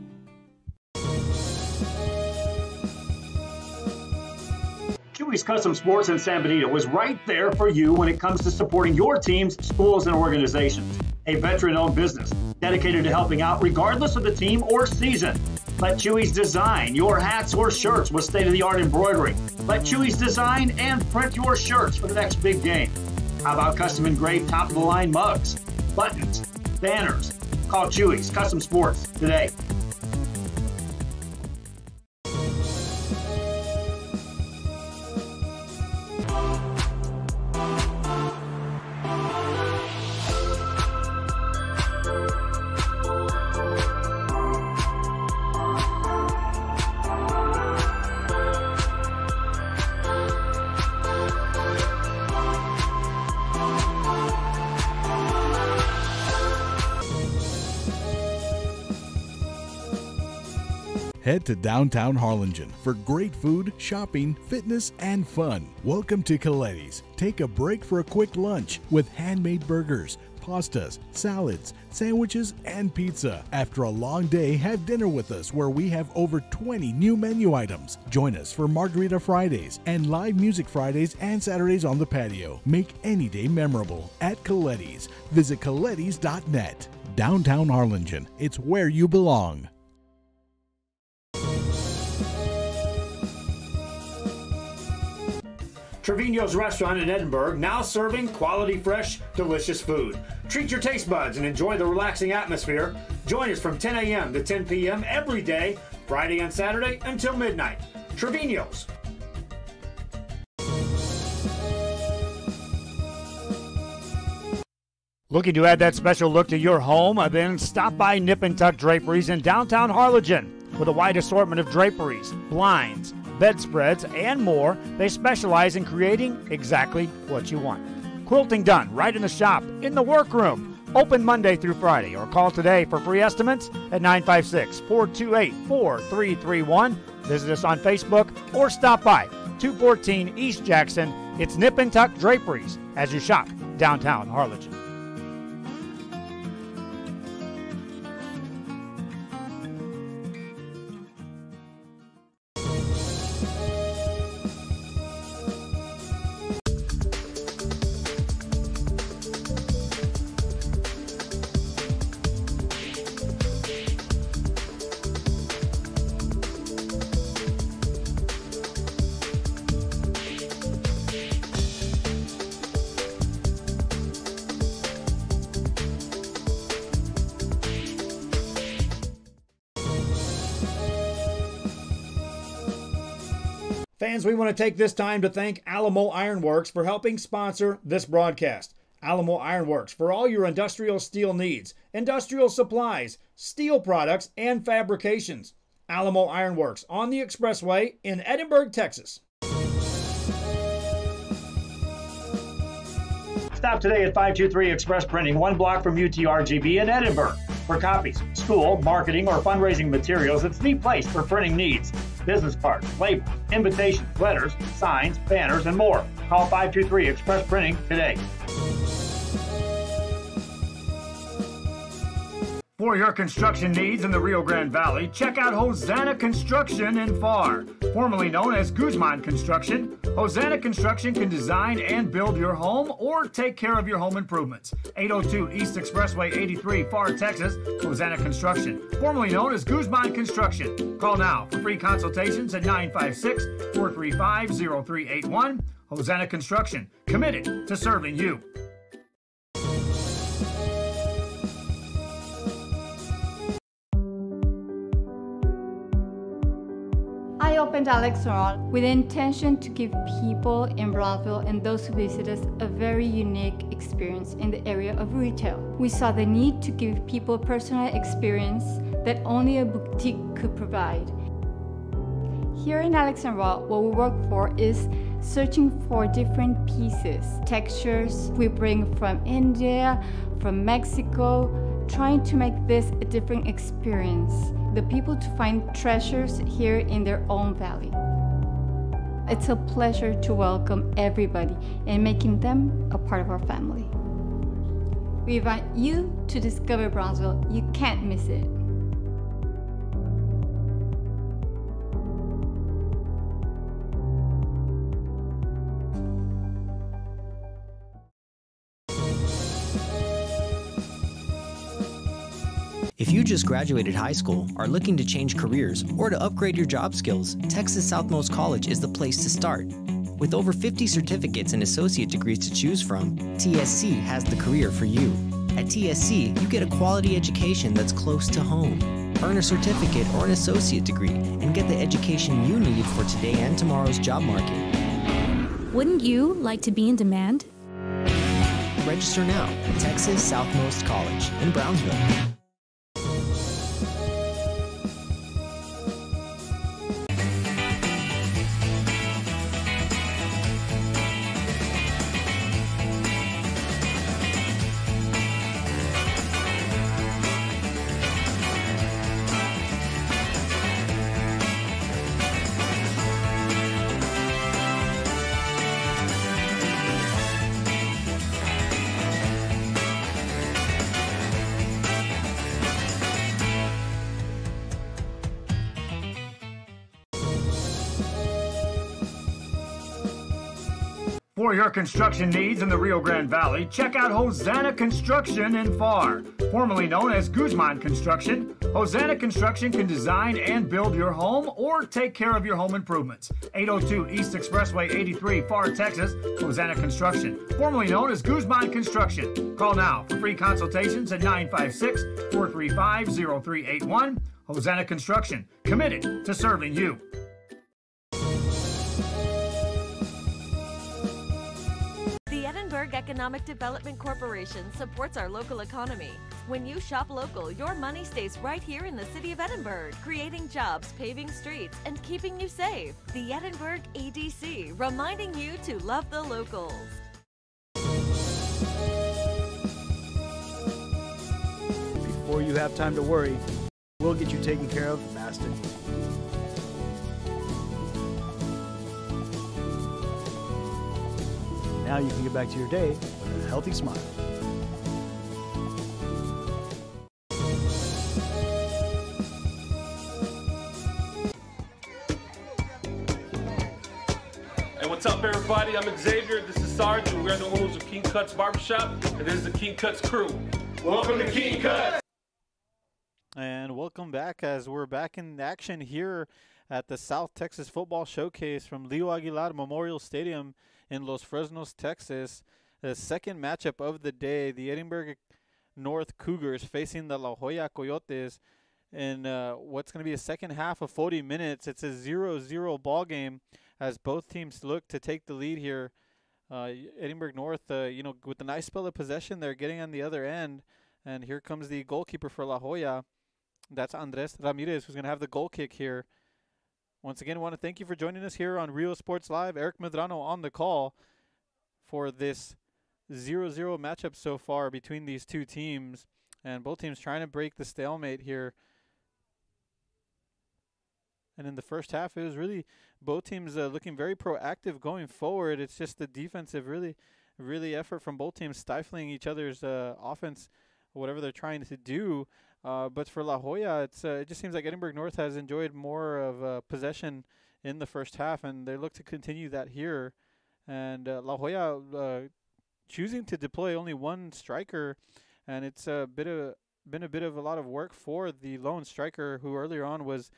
Chewy's Custom Sports in San Benito is right there for you when it comes to supporting your teams, schools, and organizations. A veteran-owned business dedicated to helping out regardless of the team or season. Let Chewy's design your hats or shirts with state-of-the-art embroidery. Let Chewy's design and print your shirts for the next big game. How about custom engraved top-of-the-line mugs, buttons, banners? Call Chewy's Custom Sports today. Head to downtown Harlingen for great food, shopping, fitness, and fun. Welcome to Coletti's. Take a break for a quick lunch with handmade burgers, pastas, salads, sandwiches, and pizza. After a long day, have dinner with us where we have over 20 new menu items. Join us for Margarita Fridays and live music Fridays and Saturdays on the patio. Make any day memorable at Coletti's. Visit colettis.net. Downtown Harlingen. It's where you belong. Trevino's Restaurant in Edinburg, now serving quality, fresh, delicious food. Treat your taste buds and enjoy the relaxing atmosphere. Join us from 10 a.m. to 10 p.m. every day, Friday and Saturday until midnight. Trevino's. Looking to add that special look to your home? Then stop by Nip and Tuck Draperies in downtown Harlingen. With a wide assortment of draperies, blinds, bedspreads, and more, they specialize in creating exactly what you want. Quilting done right in the shop, in the workroom. Open Monday through Friday, or call today for free estimates at 956-428-4331. Visit us on Facebook or stop by 214 East Jackson. It's Nip and Tuck Draperies as you shop downtown Harlingen. Fans, we want to take this time to thank Alamo Ironworks for helping sponsor this broadcast. Alamo Ironworks for all your industrial steel needs, industrial supplies, steel products, and fabrications. Alamo Ironworks on the Expressway in Edinburg, Texas. Stop today at 523 Express Printing, 1 block from UTRGB in Edinburg. For copies, school, marketing, or fundraising materials, it's the place for printing needs. Business cards, labels, invitations, letters, signs, banners, and more. Call 523 Express Printing today. For your construction needs in the Rio Grande Valley, check out Hosanna Construction in Farr. Formerly known as Guzman Construction, Hosanna Construction can design and build your home or take care of your home improvements. 802 East Expressway 83, Farr, Texas. Hosanna Construction, formerly known as Guzman Construction. Call now for free consultations at 956-435-0381. Hosanna Construction, committed to serving you. I opened Alex Restaurant with the intention to give people in Brownsville and those who visit us a very unique experience in the area of retail. We saw the need to give people a personal experience that only a boutique could provide. Here in Alexandria, what we work for is searching for different pieces, textures we bring from India, from Mexico, trying to make this a different experience. The people to find treasures here in their own valley. It's a pleasure to welcome everybody and making them a part of our family. We invite you to discover Brownsville. You can't miss it. If you just graduated high school, are looking to change careers, or to upgrade your job skills, Texas Southmost College is the place to start. With over 50 certificates and associate degrees to choose from, TSC has the career for you. At TSC, you get a quality education that's close to home. Earn a certificate or an associate degree and get the education you need for today and tomorrow's job market. Wouldn't you like to be in demand? Register now at Texas Southmost College in Brownsville. For your construction needs in the Rio Grande Valley, check out Hosanna Construction in Far. Formerly known as Guzman Construction, Hosanna Construction can design and build your home or take care of your home improvements. 802 East Expressway 83, Far, Texas, Hosanna Construction. Formerly known as Guzman Construction. Call now for free consultations at 956-435-0381. Hosanna Construction, committed to serving you. The Edinburg Economic Development Corporation supports our local economy. When you shop local, your money stays right here in the city of Edinburg, creating jobs, paving streets, and keeping you safe. The Edinburg EDC, reminding you to love the locals. Before you have time to worry, we'll get you taken care of fast and easy. Now you can get back to your day with a healthy smile. Hey, what's up, everybody? I'm Xavier. This is Sarge. We are the owners of King Cuts Barbershop, and this is the King Cuts crew. Welcome to King Cuts. And welcome back, as we're back in action here at the South Texas Football Showcase from Leo Aguilar Memorial Stadium in Los Fresnos, Texas. The second matchup of the day, the Edinburg North Cougars facing the La Joya Coyotes in what's going to be a second half of 40 minutes. It's a 0-0 ball game as both teams look to take the lead here. Edinburg North, with a nice spell of possession, they're getting on the other end. And here comes the goalkeeper for La Joya. That's Andres Ramirez, who's going to have the goal kick here. Once again, I want to thank you for joining us here on Rio Sports Live. Eric Medrano on the call for this 0-0 matchup so far between these two teams. And both teams trying to break the stalemate here. And in the first half, it was really both teams looking very proactive going forward. It's just the defensive really effort from both teams stifling each other's offense, whatever they're trying to do. But for La Joya, it just seems like Edinburg North has enjoyed more of possession in the first half, and they look to continue that here. And La Joya choosing to deploy only one striker, and it's been a bit of a lot of work for the lone striker, who earlier on was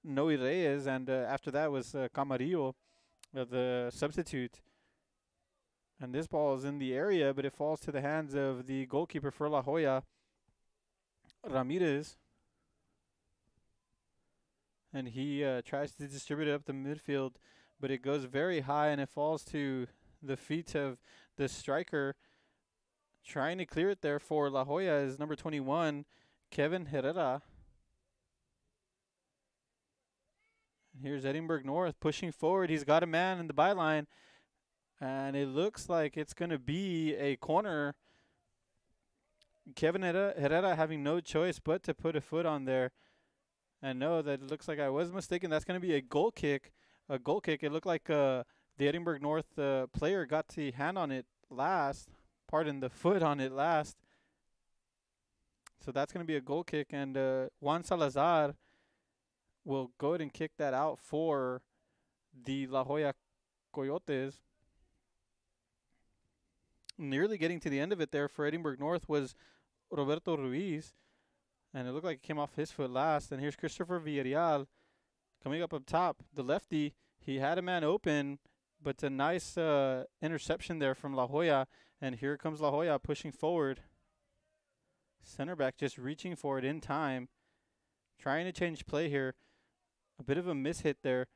Noe Reyes, and after that was Camarillo, the substitute. And this ball is in the area, but it falls to the hands of the goalkeeper for La Joya, Ramirez. And he tries to distribute it up the midfield, but it goes very high, and it falls to the feet of the striker. Trying to clear it there for La Joya is number 21, Kevin Herrera. And here's Edinburg North pushing forward. He's got a man in the byline, and it looks like it's going to be a corner. Kevin Herrera having no choice but to put a foot on there. And no, that looks like I was mistaken. That's going to be a goal kick. A goal kick. It looked like the Edinburg North player got the hand on it last. Pardon, the foot on it last. So that's going to be a goal kick. And Juan Salazar will go ahead and kick that out for the La Joya Coyotes. Nearly getting to the end of it there for Edinburg North was Roberto Ruiz, and it looked like it came off his foot last. And here's Christopher Villarreal coming up top, the lefty. He had a man open, but a nice interception there from La Joya. And here comes La Joya pushing forward. Center back just reaching for it in time, trying to change play here. A bit of a mishit there,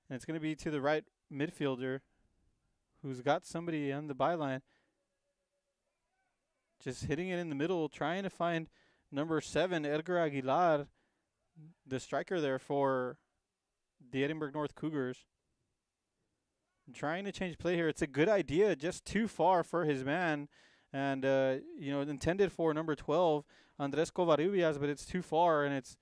and it's going to be to the right midfielder, who's got somebody on the byline. Just hitting it in the middle, trying to find number 7, Edgar Aguilar, the striker there for the Edinburg North Cougars. And trying to change play here. It's a good idea, just too far for his man. And, intended for number 12, Andres Covarrubias, but it's too far, and it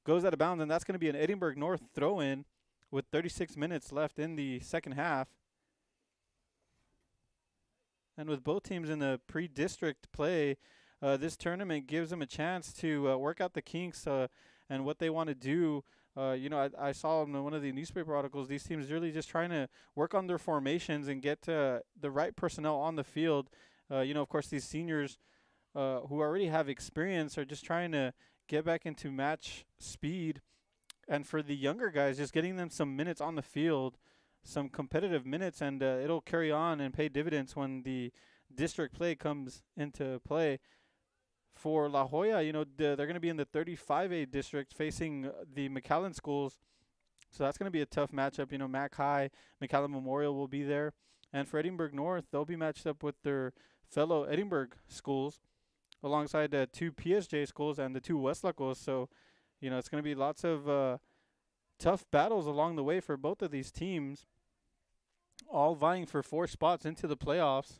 goes out of bounds. And that's going to be an Edinburg North throw-in with 36 minutes left in the second half. And with both teams in the pre-district play, this tournament gives them a chance to work out the kinks and what they want to do I saw in one of the newspaper articles, these teams really just trying to work on their formations and get the right personnel on the field. Of course, these seniors who already have experience are just trying to get back into match speed. And for the younger guys, just getting them some minutes on the field, some competitive minutes, and it'll carry on and pay dividends when the district play comes into play. For La Joya, they're going to be in the 35A district facing the McAllen schools. So that's going to be a tough matchup. Mac High, McAllen Memorial will be there. And for Edinburg North, they'll be matched up with their fellow Edinburg schools alongside the 2 PSJ schools and the 2 Westlacos. So, it's going to be lots of tough battles along the way for both of these teams, all vying for 4 spots into the playoffs.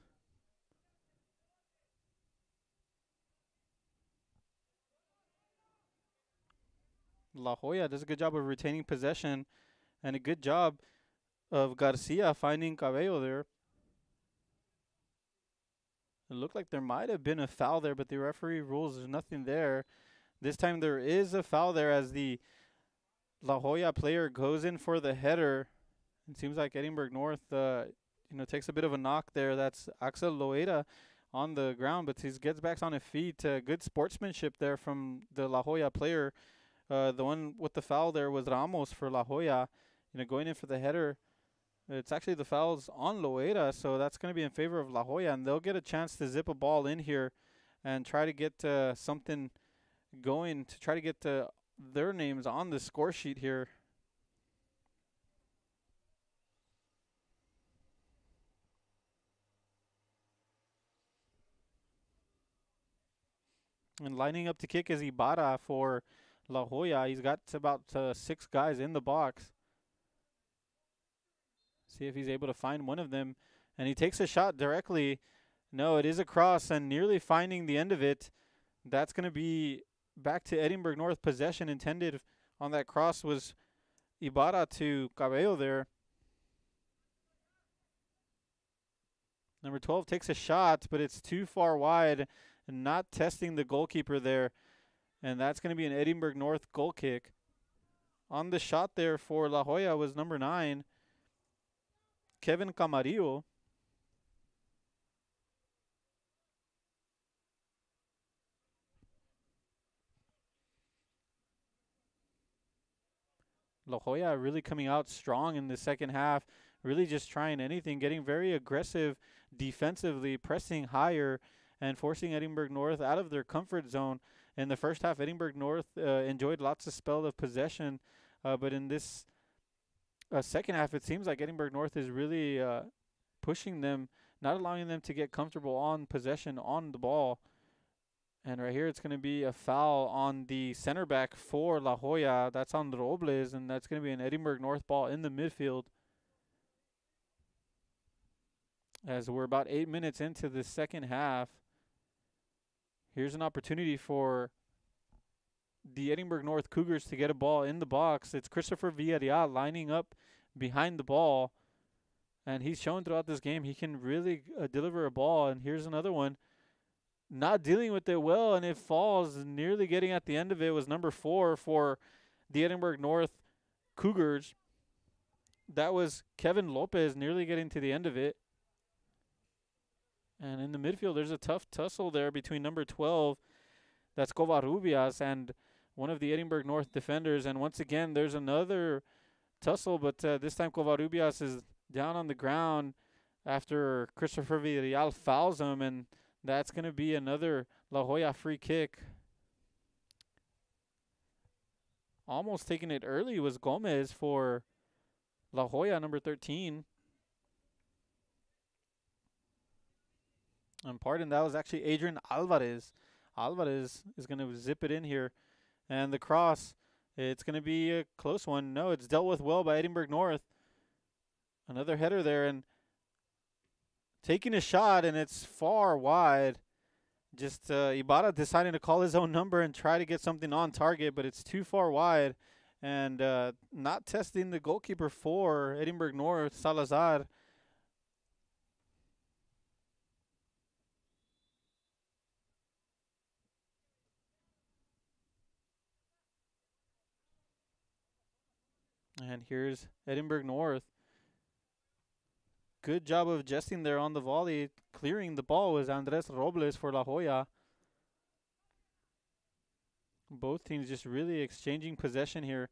La Joya does a good job of retaining possession and a good job of Garcia finding Cabello there. It looked like there might have been a foul there, but the referee rules there's nothing there. This time there is a foul there as the La Joya player goes in for the header. It seems like Edinburg North, takes a bit of a knock there. That's Axel Loera on the ground, but he gets back on his feet. Good sportsmanship there from the La Joya player. The one with the foul there was Ramos for La Joya, going in for the header. It's actually the foul's on Loera, so that's going to be in favor of La Joya, and they'll get a chance to zip a ball in here and try to get something going to try to get their names on the score sheet here. And lining up to kick is Ibarra for La Joya. He's got about 6 guys in the box. See if he's able to find one of them. And he takes a shot directly. No, it is a cross and nearly finding the end of it. That's going to be back to Edinburg North. Possession intended on that cross was Ibarra to Cabello there. Number 12 takes a shot, but it's too far wide and not testing the goalkeeper there. And that's going to be an Edinburg North goal kick. On the shot there for La Joya was number 9, Kevin Camarillo. La Joya really coming out strong in the second half, really just trying anything, getting very aggressive defensively, pressing higher, and forcing Edinburg North out of their comfort zone. In the first half, Edinburg North enjoyed lots of spell of possession, but in this second half, it seems like Edinburg North is really pushing them, not allowing them to get comfortable on possession on the ball. And right here, it's going to be a foul on the center back for La Joya. That's on Robles, and that's going to be an Edinburg North ball in the midfield. As we're about 8 minutes into the second half, here's an opportunity for the Edinburg North Cougars to get a ball in the box. It's Christopher Villarreal lining up behind the ball, and he's shown throughout this game he can really deliver a ball. And here's another one. Not dealing with it well, and it falls. Nearly getting at the end of it was number 4 for the Edinburg North Cougars. That was Kevin Lopez nearly getting to the end of it. And in the midfield, there's a tough tussle there between number 12, that's Covarrubias, and one of the Edinburg North defenders. And once again, there's another tussle, but this time Covarrubias is down on the ground after Christopher Villarreal fouls him, and that's going to be another La Joya free kick. Almost taking it early was Gomez for La Joya, number 13. And pardon, that was actually Adrian Alvarez. Alvarez is going to zip it in here. And the cross, it's going to be a close one. No, it's dealt with well by Edinburg North. Another header there, and taking a shot, and it's far wide. Just Ibarra deciding to call his own number and try to get something on target, but it's too far wide. And not testing the goalkeeper for Edinburg North, Salazar. And here's Edinburg North. Good job of adjusting there on the volley. Clearing the ball was Andres Robles for La Joya. Both teams just really exchanging possession here.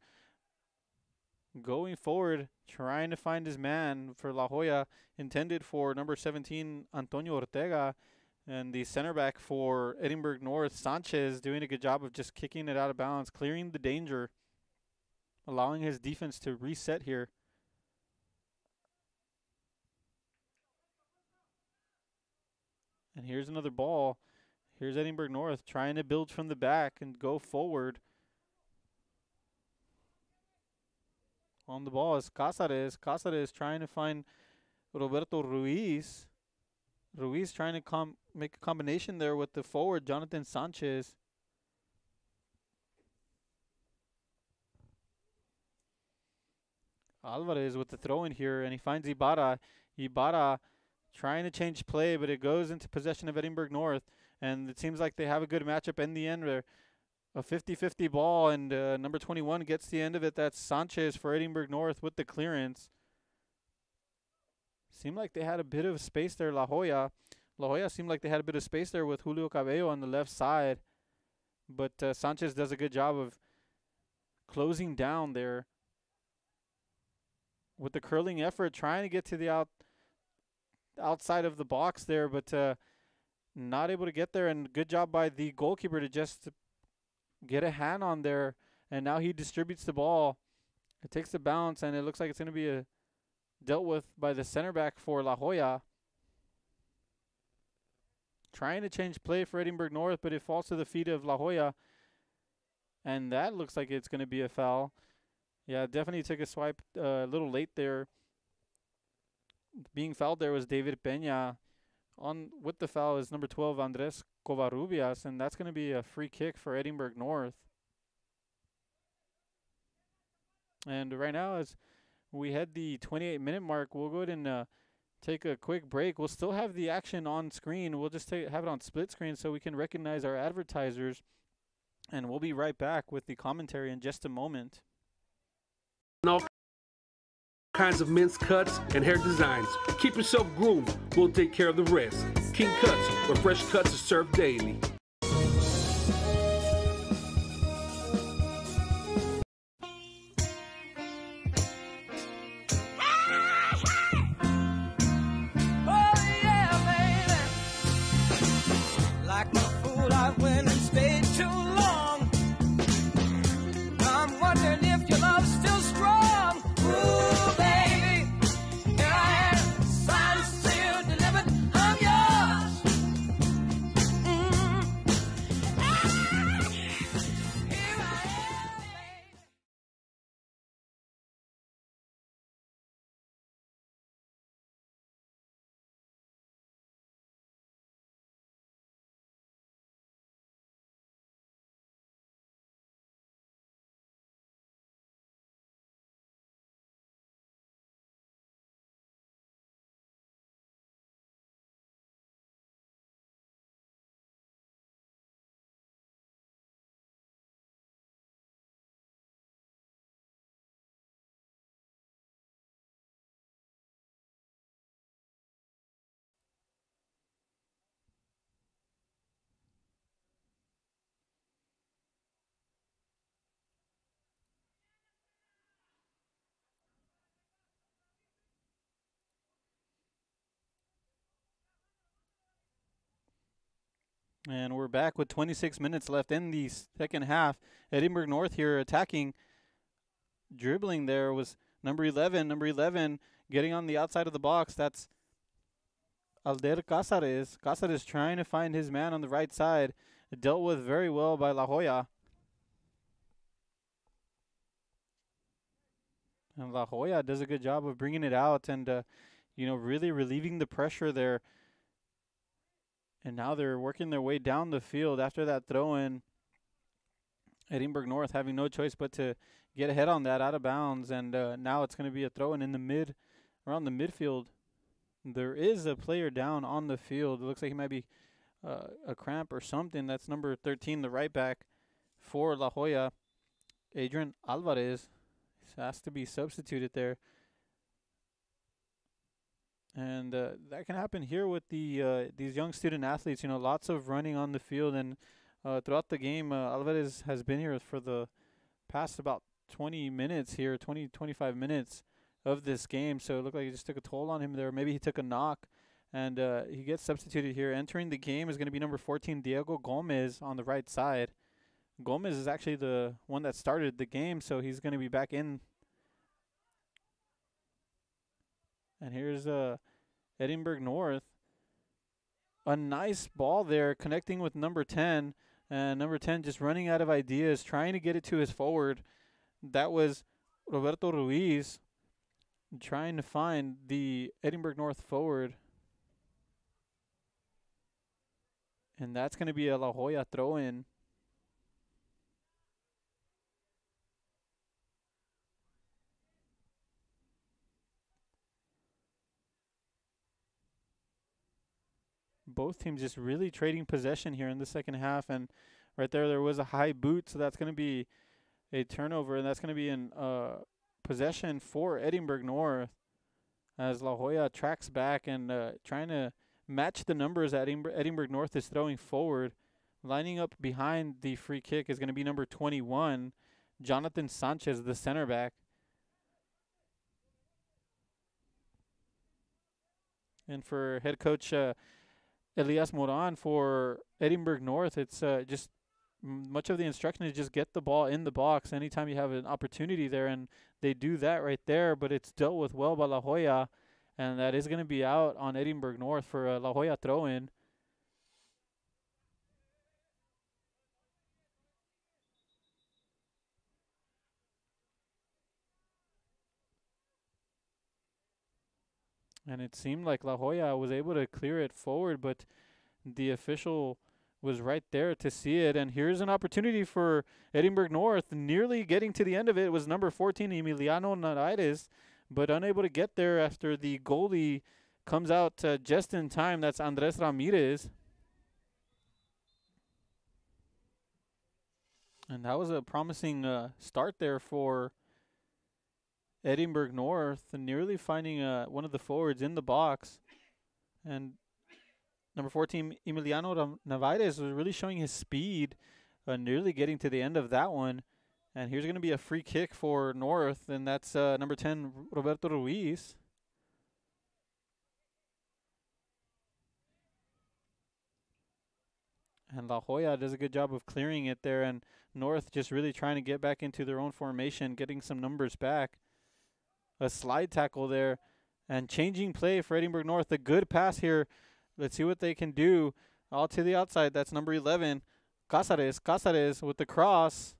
Going forward, trying to find his man for La Joya, intended for number 17, Antonio Ortega. And the center back for Edinburg North, Sanchez, doing a good job of just kicking it out of bounds, clearing the danger, allowing his defense to reset here. And here's another ball. Here's Edinburg North trying to build from the back and go forward. On the ball is Cáceres. Cáceres trying to find Roberto Ruiz. Ruiz trying to make a combination there with the forward, Jonathan Sanchez. Alvarez with the throw in here, and he finds Ibarra. Ibarra trying to change play, but it goes into possession of Edinburg North. And it seems like they have a good matchup in the end there. A 50-50 ball, and number 21 gets the end of it. That's Sanchez for Edinburg North with the clearance. Seemed like they had a bit of space there, La Joya. La Joya seemed like they had a bit of space there with Julio Cabello on the left side. But Sanchez does a good job of closing down there with the curling effort, trying to get to the outside of the box there, but not able to get there. And good job by the goalkeeper to just get a hand on there. And now he distributes the ball. It takes the bounce, and it looks like it's going to be dealt with by the center back for La Joya. Trying to change play for Edinburg North, but it falls to the feet of La Joya. And that looks like it's going to be a foul. Yeah, definitely took a swipe a little late there. Being fouled there was David Pena. On with the foul is number 12, Andres Covarrubias, and that's going to be a free kick for Edinburg North. And right now, as we had the 28-minute mark, we'll go ahead and take a quick break. We'll still have the action on screen. We'll just have it on split screen so we can recognize our advertisers. And we'll be right back with the commentary in just a moment. All kinds of men's cuts and hair designs. Keep yourself groomed. We'll take care of the rest. King Cuts, where fresh cuts are served daily. And we're back with 26 minutes left in the second half. Edinburg North here attacking. Dribbling there was number 11. Number 11 getting on the outside of the box. That's Alder Cáceres. Cáceres trying to find his man on the right side. Dealt with very well by La Joya. And La Joya does a good job of bringing it out and, really relieving the pressure there. And now they're working their way down the field after that throw-in. Edinburg North having no choice but to get ahead on that out of bounds. And now it's going to be a throw-in in the around the midfield. There is a player down on the field. It looks like he might be a cramp or something. That's number 13, the right back for La Joya. Adrian Alvarez So has to be substituted there. And that can happen here with the these young student athletes. You know, lots of running on the field, and throughout the game, Alvarez has been here for the past about 20 minutes here, 25 minutes of this game. So it looked like it just took a toll on him there. Maybe he took a knock, and he gets substituted here. Entering the game is going to be number 14, Diego Gomez, on the right side. Gomez is actually the one that started the game, so he's going to be back in. And here's Edinburg North. A nice ball there connecting with number 10. And number 10 just running out of ideas, trying to get it to his forward. That was Roberto Ruiz trying to find the Edinburg North forward. And that's going to be a La Joya throw-in. Both teams just really trading possession here in the second half, and right there was a high boot, so that's going to be a turnover, and that's going to be in possession for Edinburg North as La Joya tracks back and trying to match the numbers that Edinburg North is throwing forward. Lining up behind the free kick is going to be number 21, Jonathan Sanchez, the center back. And for head coach Elias Moran for Edinburg North, it's just much of the instruction is just get the ball in the box anytime you have an opportunity there, and they do that right there, but it's dealt with well by La Joya, and that is going to be out on Edinburg North for a La Joya throw-in. And it seemed like La Joya was able to clear it forward, but the official was right there to see it. And here's an opportunity for Edinburg North. Nearly getting to the end of it was number 14, Emiliano Naraides, but unable to get there after the goalie comes out just in time. That's Andres Ramirez. And that was a promising start there for Edinburg North, nearly finding one of the forwards in the box. And number 14, Emiliano Naraides, was really showing his speed, nearly getting to the end of that one. And here's going to be a free kick for North, and that's number 10, Roberto Ruiz. And La Joya does a good job of clearing it there, and North just really trying to get back into their own formation, getting some numbers back. A slide tackle there, and changing play for Edinburg North. A good pass here. Let's see what they can do. All to the outside. That's number 11, Cáceres with the cross.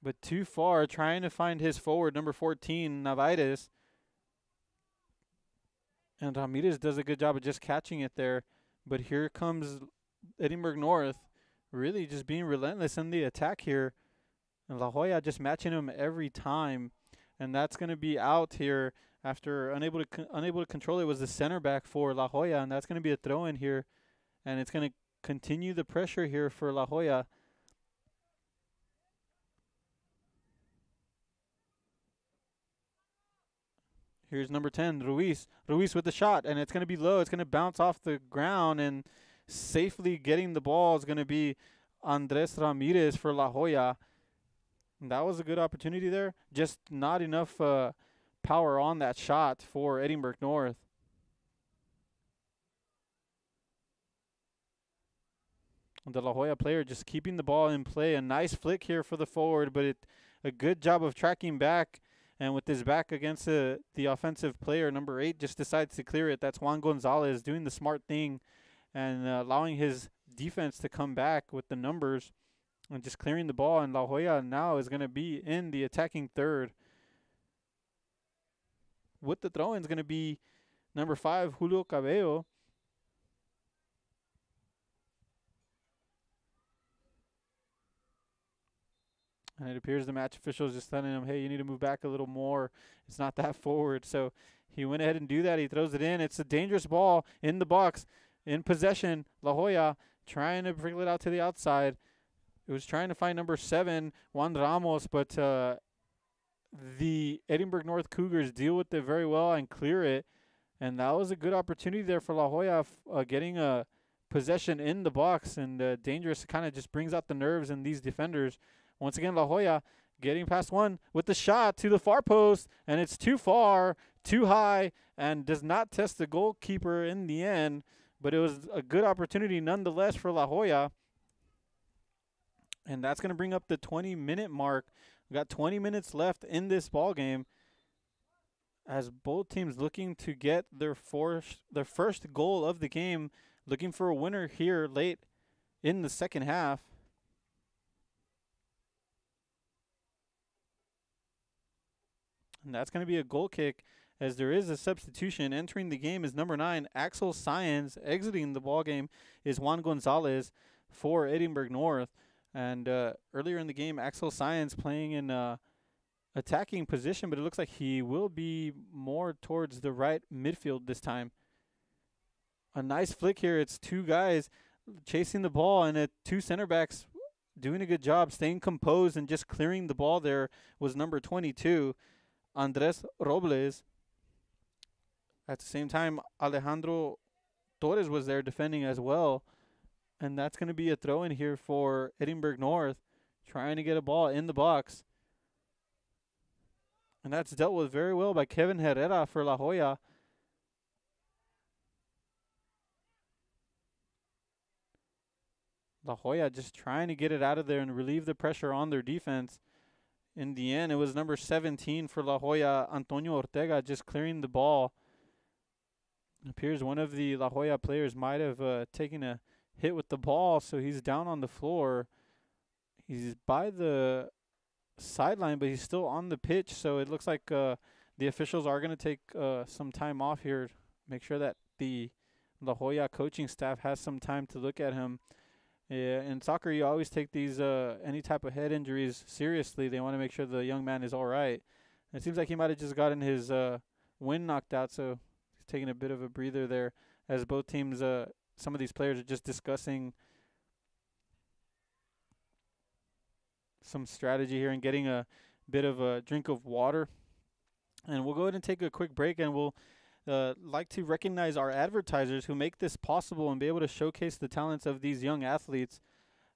But too far, trying to find his forward, number 14, Naraides. And Ramirez does a good job of just catching it there. But here comes Edinburg North, really just being relentless in the attack here. And La Joya just matching him every time. And that's going to be out here after unable to control it. Was the center back for La Joya, and that's going to be a throw-in here. And it's going to continue the pressure here for La Joya. Here's number 10, Ruiz. Ruiz with the shot, and it's going to be low. It's going to bounce off the ground, and safely getting the ball is going to be Andres Ramirez for La Joya. And that was a good opportunity there. Just not enough power on that shot for Edinburg North. The La Joya player just keeping the ball in play. A nice flick here for the forward, but a good job of tracking back. And with his back against the offensive player, number 8 just decides to clear it. That's Juan Gonzalez doing the smart thing and allowing his defense to come back with the numbers and just clearing the ball. And La Joya now is going to be in the attacking third. With the throw-in is going to be number 5, Julio Cabello. And it appears the match official is just telling him, hey, you need to move back a little more. It's not that forward. So he went ahead and do that. He throws it in. It's a dangerous ball in the box. In possession, La Joya trying to bring it out to the outside. It was trying to find number 7, Juan Ramos, but the Edinburg North Cougars deal with it very well and clear it. And that was a good opportunity there for La Joya, getting a possession in the box, and dangerous. Kind of just brings out the nerves in these defenders. Once again, La Joya getting past one with the shot to the far post, and it's too far, too high, and does not test the goalkeeper in the end. But it was a good opportunity nonetheless for La Joya. And that's going to bring up the 20-minute mark. We got 20 minutes left in this ball game, as both teams looking to get their first goal of the game, looking for a winner here late in the second half. And that's going to be a goal kick, as there is a substitution. Entering the game is number 9, Axel Sanchez. Exiting the ball game is Juan Gonzalez for Edinburg North. And earlier in the game, Axel Sanchez playing in attacking position, but it looks like he will be more towards the right midfield this time. A nice flick here. It's two guys chasing the ball, and 2 center backs doing a good job staying composed and just clearing the ball. There was number 22, Andres Robles. At the same time, Alejandro Torres was there defending as well. And that's going to be a throw in here for Edinburgh North, trying to get a ball in the box. And that's dealt with very well by Kevin Herrera for La Joya. La Joya just trying to get it out of there and relieve the pressure on their defense. In the end, it was number 17 for La Joya, Antonio Ortega, just clearing the ball. It appears one of the La Joya players might have taken a hit with the ball, so he's down on the floor. He's by the sideline, but he's still on the pitch, so it looks like the officials are going to take some time off here, make sure that the La Joya coaching staff has some time to look at him. In soccer, you always take these any type of head injuries seriously. They want to make sure the young man is all right. It seems like he might have just gotten his wind knocked out, so he's taking a bit of a breather there, as both teams some of these players are just discussing some strategy here and getting a bit of a drink of water. And we'll go ahead and take a quick break, and we'll like to recognize our advertisers who make this possible and be able to showcase the talents of these young athletes,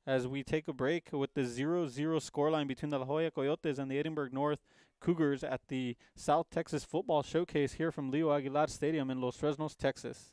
as we take a break with the 0-0 scoreline between the La Joya Coyotes and the Edinburgh North Cougars at the South Texas Football Showcase here from Leo Aguilar Stadium in Los Fresnos, Texas.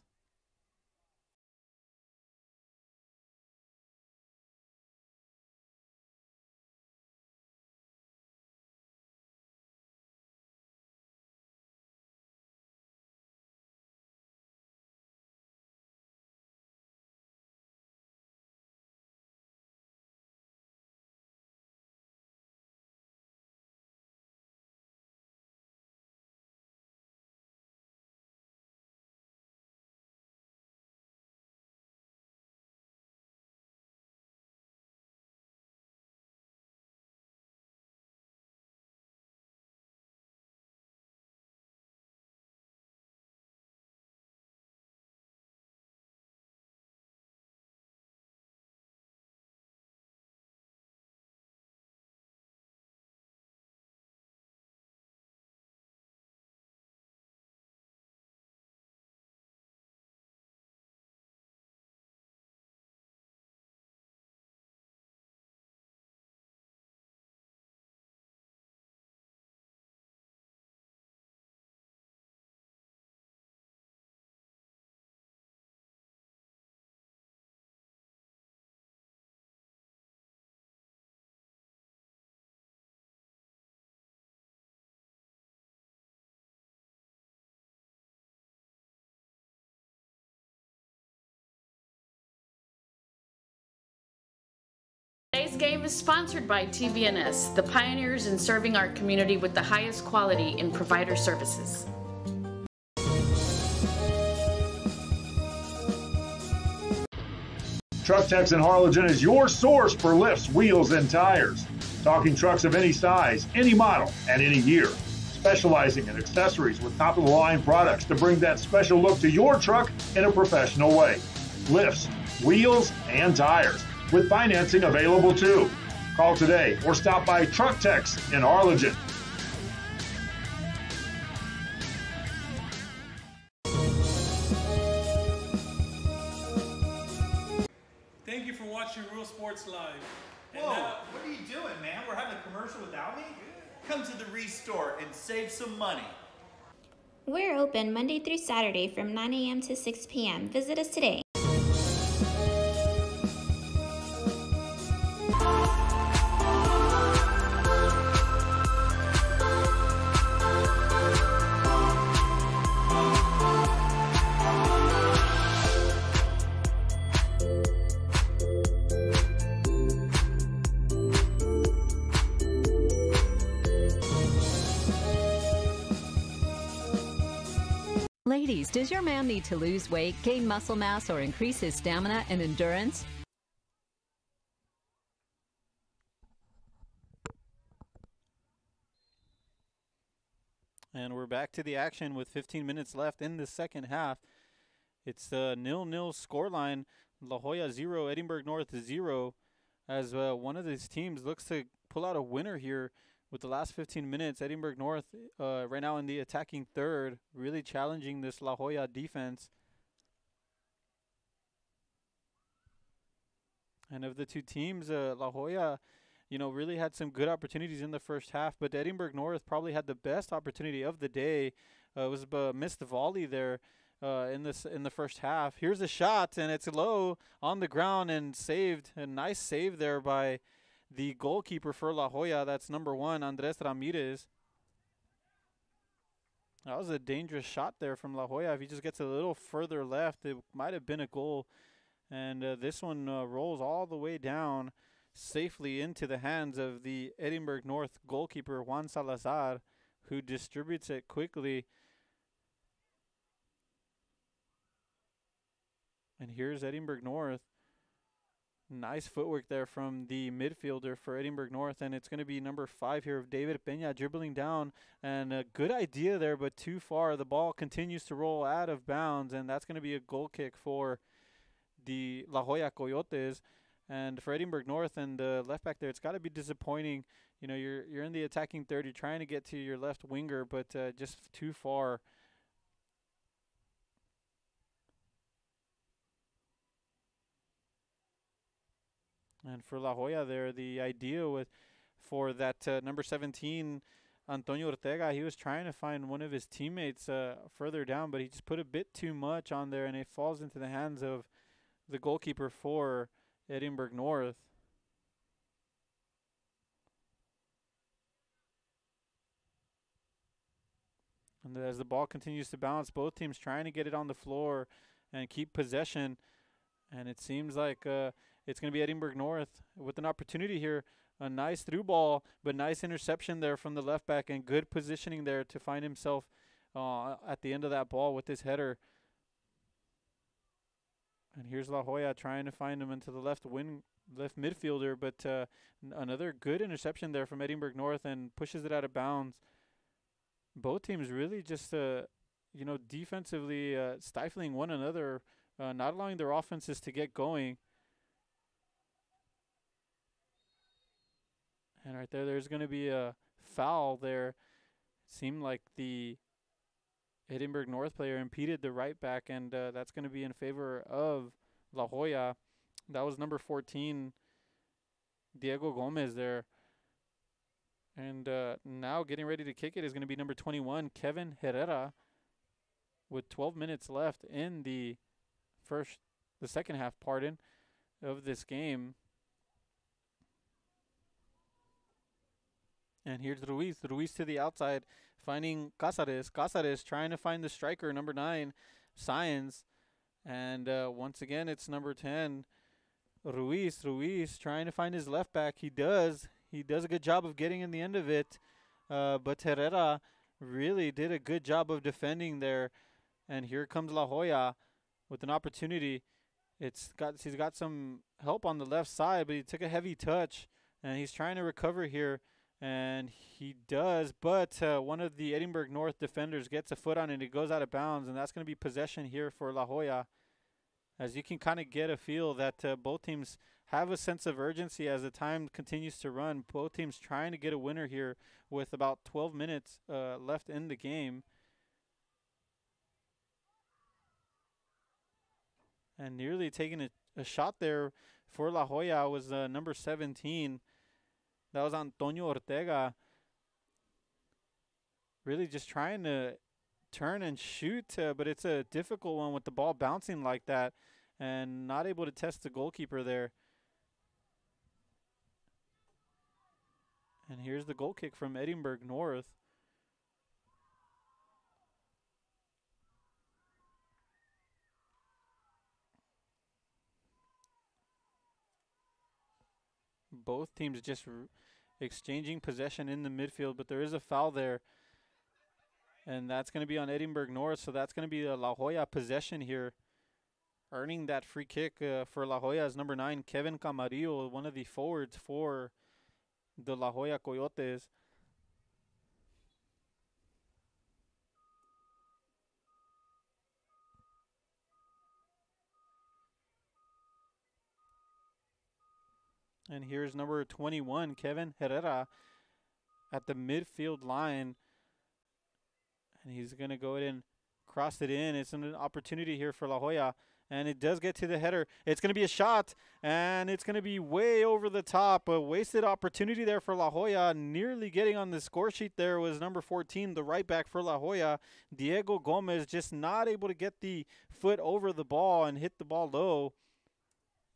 Today's game is sponsored by TVNS, the pioneers in serving our community with the highest quality in provider services. Truck Techs in Harlingen is your source for lifts, wheels, and tires. Talking trucks of any size, any model, and any year. Specializing in accessories with top-of-the-line products to bring that special look to your truck in a professional way. Lifts, wheels, and tires, with financing available too. Call today or stop by Truck Techs in Harlingen. Whoa, what are you doing, man? We're having a commercial without me? Come to the Restore and save some money. We're open Monday through Saturday from 9 a.m. to 6 p.m. Visit us today. Ladies, does your man need to lose weight, gain muscle mass, or increase his stamina and endurance? And we're back to the action with 15 minutes left in the second half. It's the 0-0 scoreline. La Joya 0, Edinburg North 0, as one of these teams looks to pull out a winner here with the last 15 minutes. Edinburg North right now in the attacking third, really challenging this La Joya defense. And of the two teams, La Joya, really had some good opportunities in the first half, but Edinburg North probably had the best opportunity of the day. It was a missed volley there in the first half. Here's a shot, and it's low on the ground and saved. A nice save there by the goalkeeper for La Joya. That's number 1, Andres Ramirez. That was a dangerous shot there from La Joya. If he just gets a little further left, it might have been a goal. And this one rolls all the way down safely into the hands of the Edinburg North goalkeeper, Juan Salazar, who distributes it quickly. And here's Edinburg North. Nice footwork there from the midfielder for Edinburg North, and it's going to be number 5 here of David Pena dribbling down, and a good idea there, but too far. The ball continues to roll out of bounds, and that's going to be a goal kick for the La Joya Coyotes. And for Edinburg North and the left back there, it's got to be disappointing. You're in the attacking third, you're trying to get to your left winger, but just too far. And for La Joya there, the idea for that number 17, Antonio Ortega, he was trying to find one of his teammates further down, but he just put a bit too much on there, and it falls into the hands of the goalkeeper for Edinburg North. And as the ball continues to bounce, both teams trying to get it on the floor and keep possession. And it seems like it's going to be Edinburg North with an opportunity here. A nice through ball, but nice interception there from the left back, and good positioning there to find himself at the end of that ball with his header. And here's La Joya trying to find him into the left midfielder, but another good interception there from Edinburg North, and pushes it out of bounds. Both teams really just, defensively stifling one another, not allowing their offenses to get going. And right there's going to be a foul there. It seemed like the Edinburg North player impeded the right back, and that's going to be in favor of La Joya. That was number 14, Diego Gomez there. And now getting ready to kick it is going to be number 21, Kevin Herrera, with 12 minutes left in the second half, of this game. And here's Ruiz to the outside, finding Cáceres. Cáceres trying to find the striker, number 9, Sáenz. And once again, it's number 10, Ruiz. Ruiz trying to find his left back. He does a good job of getting in the end of it. But Herrera really did a good job of defending there. And here comes La Joya with an opportunity. He's got some help on the left side, but he took a heavy touch. And he's trying to recover here. And he does, but one of the Edinburgh North defenders gets a foot on it, and it goes out of bounds, and that's going to be possession here for La Joya. As you can kind of get a feel that both teams have a sense of urgency as the time continues to run. Both teams trying to get a winner here with about 12 minutes left in the game. And nearly taking a shot there for La Joya was number 17. That was Antonio Ortega. Really just trying to turn and shoot, but it's a difficult one with the ball bouncing like that and not able to test the goalkeeper there. And here's the goal kick from Edinburg North. Both teams just exchanging possession in the midfield, but there is a foul there. And that's going to be on Edinburg North, so that's going to be a La Joya possession here. Earning that free kick for La Joya is number 9, Kevin Camarillo, one of the forwards for the La Joya Coyotes. And here's number 21, Kevin Herrera, at the midfield line. And he's going to go ahead and cross it in. It's an opportunity here for La Joya. And it does get to the header. It's going to be a shot. And it's going to be way over the top. A wasted opportunity there for La Joya. Nearly getting on the score sheet there was number 14, the right back for La Joya. Diego Gomez just not able to get the foot over the ball and hit the ball low.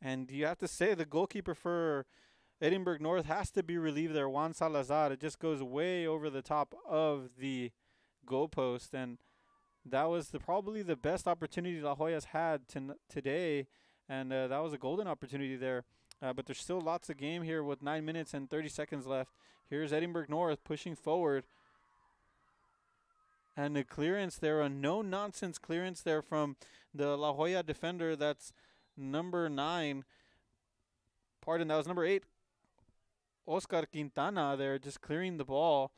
And you have to say the goalkeeper for Edinburg North has to be relieved there, Juan Salazar. It just goes way over the top of the goalpost. And that was probably the best opportunity La Joya's had today. And that was a golden opportunity there. But there's still lots of game here with 9 minutes and 30 seconds left. Here's Edinburg North pushing forward. And the clearance there, a no-nonsense clearance there from the La Joya defender. That's number 9. Pardon, that was number 8. Oscar Quintana there just clearing the ball.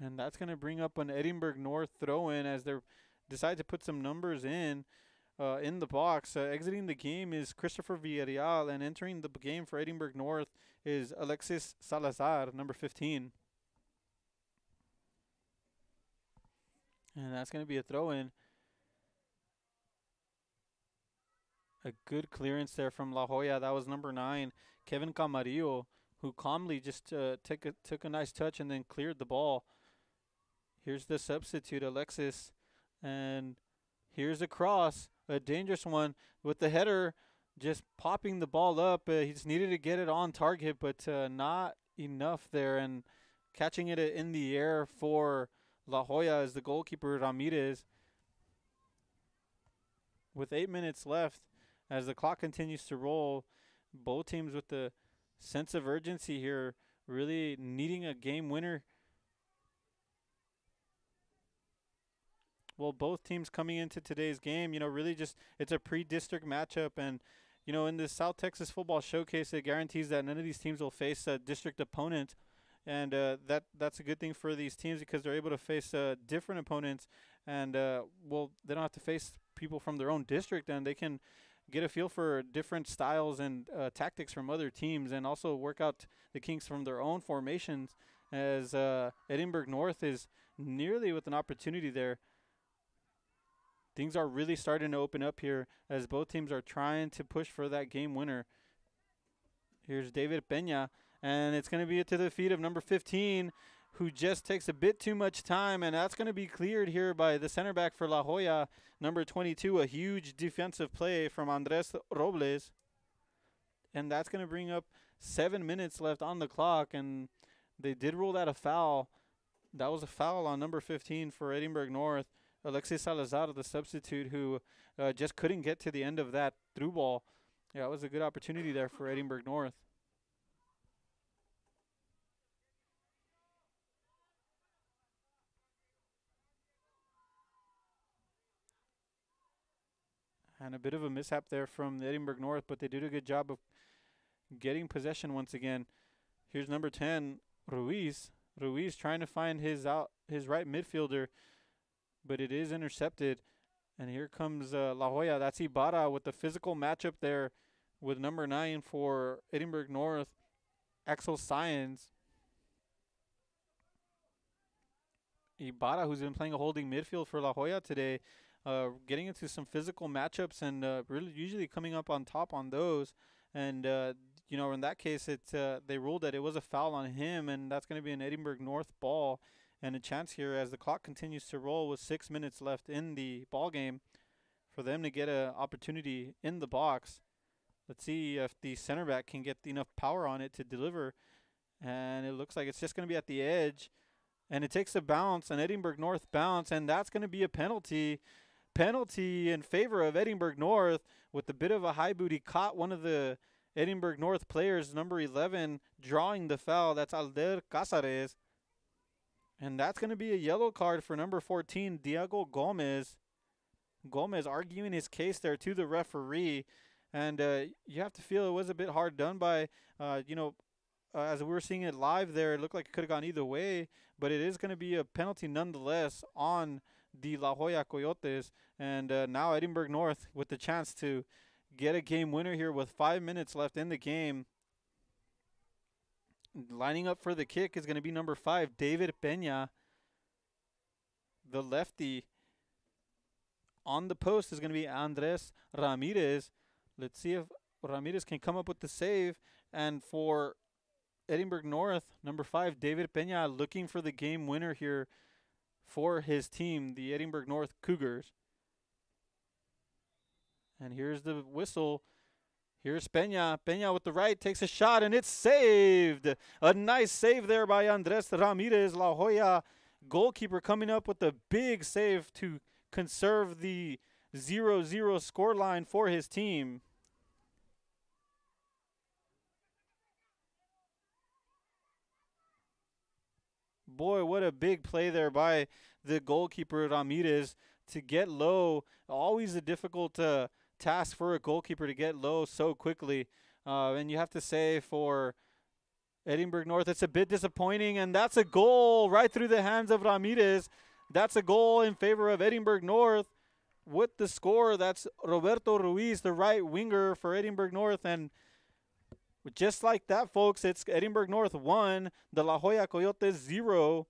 And that's going to bring up an Edinburg North throw-in as they decide to put some numbers in the box. Exiting the game is Christopher Villarreal, and entering the game for Edinburg North is Alexis Salazar, number 15. And that's going to be a throw-in. A good clearance there from La Joya. That was number 9, Kevin Camarillo, who calmly just took a nice touch and then cleared the ball. Here's the substitute, Alexis. And here's a cross, a dangerous one with the header just popping the ball up. He just needed to get it on target, but not enough there. And catching it in the air for La Joya is the goalkeeper, Ramirez. With 8 minutes left, as the clock continues to roll, both teams with the sense of urgency here, really needing a game winner. Well, both teams coming into today's game, really just, it's a pre-district matchup. And, in the South Texas Football Showcase, it guarantees that none of these teams will face a district opponent. And that's a good thing for these teams because they're able to face different opponents. And, they don't have to face people from their own district, and they can get a feel for different styles and tactics from other teams, and also work out the kinks from their own formations, as Edinburg North is nearly with an opportunity there. Things are really starting to open up here as both teams are trying to push for that game winner. Here's David Pena, and it's going to be to the feet of number 15, who just takes a bit too much time, and that's going to be cleared here by the center back for La Joya, number 22, a huge defensive play from Andres Robles. And that's going to bring up 7 minutes left on the clock, and they did rule that a foul. That was a foul on number 15 for Edinburg North, Alexis Salazar, the substitute, who just couldn't get to the end of that through ball. Yeah, it was a good opportunity there for Edinburg North. And a bit of a mishap there from the Edinburg North, but they did a good job of getting possession once again. Here's number 10, Ruiz. Ruiz trying to find his right midfielder, but it is intercepted. And here comes La Joya. That's Ibarra with the physical matchup there with number 9 for Edinburg North, Axel Science. Ibarra, who's been playing a holding midfield for La Joya today, getting into some physical matchups and really usually coming up on top on those. And, you know, in that case, they ruled that it was a foul on him, and that's going to be an Edinburg North ball. And a chance here as the clock continues to roll with 6 minutes left in the ball game for them to get an opportunity in the box. Let's see if the center back can get enough power on it to deliver. And it looks like it's just going to be at the edge. And it takes a bounce, an Edinburg North bounce, and that's going to be a penalty. Penalty in favor of Edinburg North with a bit of a high boot. He caught one of the Edinburg North players, number 11, drawing the foul. That's Alder Casares. And that's going to be a yellow card for number 14, Diego Gomez. Gomez arguing his case there to the referee. And you have to feel it was a bit hard done by, you know, as we were seeing it live there, it looked like it could have gone either way. But it is going to be a penalty nonetheless on the La Joya Coyotes. And now Edinburg North with the chance to get a game winner here with 5 minutes left in the game. Lining up for the kick is going to be number 5, David Pena, the lefty. On the post is going to be Andres Ramirez. Let's see if Ramirez can come up with the save. And for Edinburg North, number 5, David Pena, looking for the game winner here for his team, the Edinburg North Cougars. And here's the whistle. Here's Pena. Pena with the right takes a shot, and it's saved. A nice save there by Andres Ramirez. La Joya goalkeeper coming up with a big save to conserve the 0-0 scoreline for his team. Boy, what a big play there by the goalkeeper Ramirez to get low. Always a difficult task for a goalkeeper to get low so quickly. And you have to say for Edinburg North, it's a bit disappointing. And that's a goal right through the hands of Ramirez. That's a goal in favor of Edinburg North. With the score, that's Roberto Ruiz, the right winger for Edinburg North. And just like that, folks, it's Edinburg North 1, the La Joya Coyotes 0.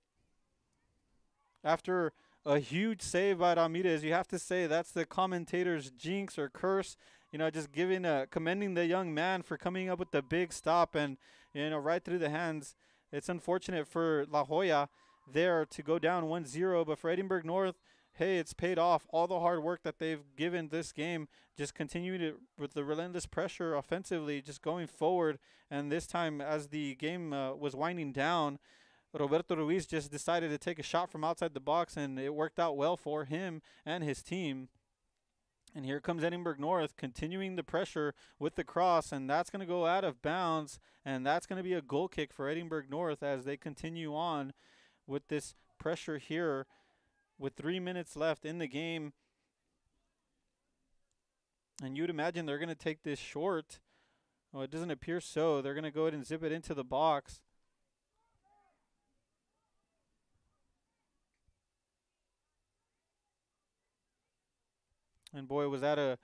After a huge save by Ramirez, you have to say that's the commentator's jinx or curse. You know, just commending the young man for coming up with the big stop and, you know, right through the hands. It's unfortunate for La Joya there to go down 1-0, but for Edinburg North, hey, it's paid off. All the hard work that they've given this game, just continuing with the relentless pressure offensively, just going forward. And this time, as the game was winding down, Roberto Ruiz just decided to take a shot from outside the box, and it worked out well for him and his team. And here comes Edinburg North continuing the pressure with the cross, and that's going to go out of bounds, and that's going to be a goal kick for Edinburg North as they continue on with this pressure here with 3 minutes left in the game. And you'd imagine they're going to take this short. Well, it doesn't appear so. They're going to go ahead and zip it into the box. And boy, was that a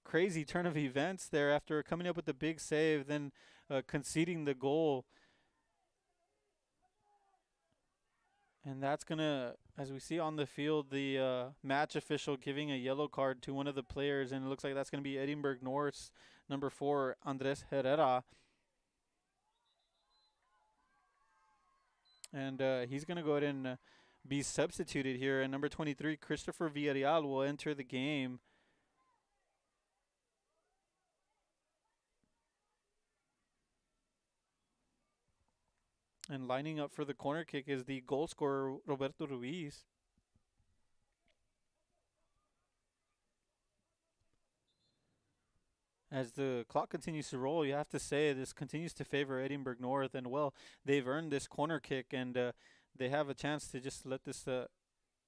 crazy turn of events there after coming up with the big save, then conceding the goal. And that's going to, as we see on the field, the match official giving a yellow card to one of the players, and it looks like that's going to be Edinburg North's number 4, Andres Herrera. And he's going to go ahead and be substituted here. And number 23, Christopher Villarreal, will enter the game. And lining up for the corner kick is the goal scorer, Roberto Ruiz. As the clock continues to roll, you have to say this continues to favor Edinburg North. And, well, they've earned this corner kick, and they have a chance to just let this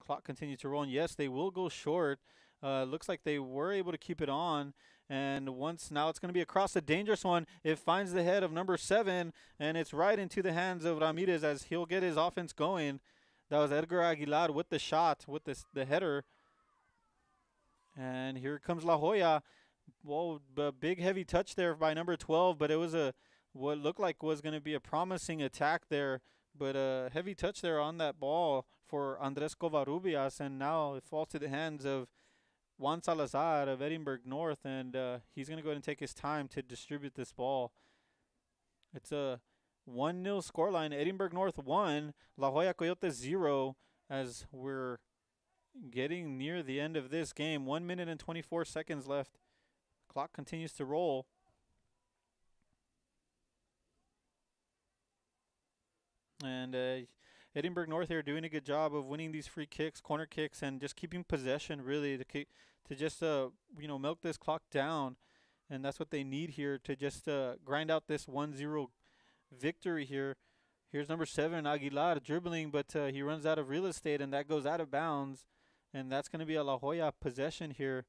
clock continue to roll. And, yes, they will go short. Looks like they were able to keep it on. And now it's going to be across a dangerous one. It finds the head of number 7, and it's right into the hands of Ramirez as he'll get his offense going. That was Edgar Aguilar with the shot, with the header. And here comes La Joya. Well, a big heavy touch there by number 12, but it was what looked like was going to be a promising attack there. But a heavy touch there on that ball for Andres Covarrubias, and now it falls to the hands of Juan Salazar of Edinburg North, and he's going to go ahead and take his time to distribute this ball. It's a 1-0 scoreline. Edinburg North 1, La Joya Coyotes 0, as we're getting near the end of this game. 1 minute and 24 seconds left. Clock continues to roll. And Edinburg North here doing a good job of winning these free kicks, corner kicks, and just keeping possession, really, to just milk this clock down. And that's what they need here to just grind out this 1-0 victory here. Here's number 7, Aguilar, dribbling, but he runs out of real estate, and that goes out of bounds. And that's going to be a La Joya possession here,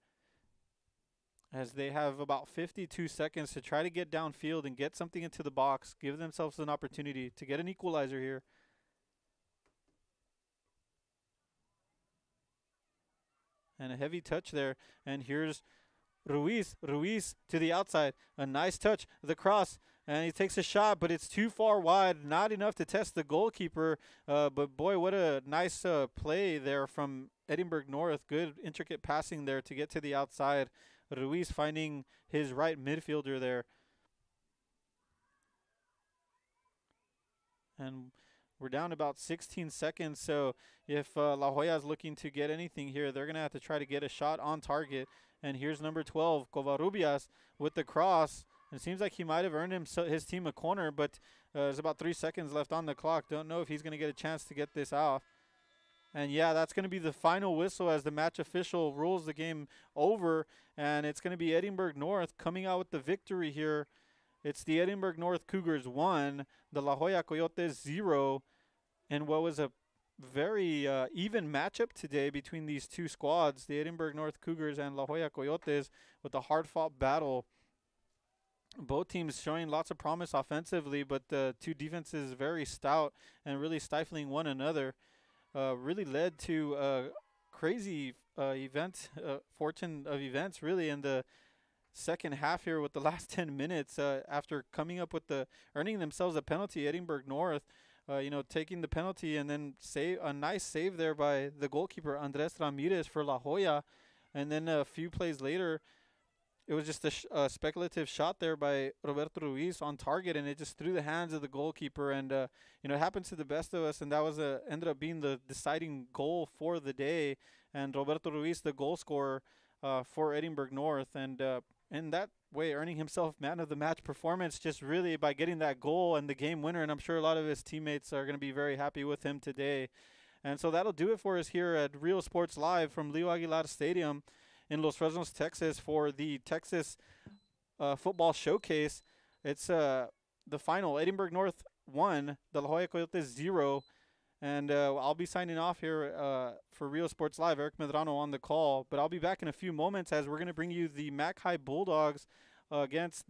as they have about 52 seconds to try to get downfield and get something into the box, give themselves an opportunity to get an equalizer here. And a heavy touch there. And here's Ruiz to the outside. A nice touch, the cross, and he takes a shot, but it's too far wide, not enough to test the goalkeeper. But boy, what a nice play there from Edinburg North. Good intricate passing there to get to the outside. Ruiz finding his right midfielder there. And we're down about 16 seconds, so if La Joya is looking to get anything here, they're going to have to try to get a shot on target. And here's number 12, Covarrubias, with the cross. It seems like he might have earned his team a corner, but there's about 3 seconds left on the clock. Don't know if he's going to get a chance to get this off. And yeah, that's going to be the final whistle as the match official rules the game over. And it's going to be Edinburg North coming out with the victory here. It's the Edinburg North Cougars 1, the La Joya Coyotes 0. And what was a very even matchup today between these two squads, the Edinburg North Cougars and La Joya Coyotes, with a hard-fought battle. Both teams showing lots of promise offensively, but the two defenses very stout and really stifling one another. Really led to a crazy fortune of events, really, in the second half here with the last 10 minutes after coming up with earning themselves a penalty. Edinburg North, taking the penalty and then a nice save there by the goalkeeper, Andres Ramirez, for La Joya. And then a few plays later, it was just a speculative shot there by Roberto Ruiz on target, and it just threw the hands of the goalkeeper. And it happens to the best of us, and that was ended up being the deciding goal for the day. And Roberto Ruiz, the goal scorer for Edinburg North, and in that way earning himself man of the match performance, just really by getting that goal and the game winner. And I'm sure a lot of his teammates are going to be very happy with him today. And so that'll do it for us here at Real Sports Live from Leo Aguilar Stadium in Los Fresnos, Texas, for the Texas Football Showcase. It's the final, Edinburg North 1, the La Joya Coyotes 0. And I'll be signing off here for Real Sports Live. Eric Medrano on the call. But I'll be back in a few moments as we're going to bring you the Mac High Bulldogs against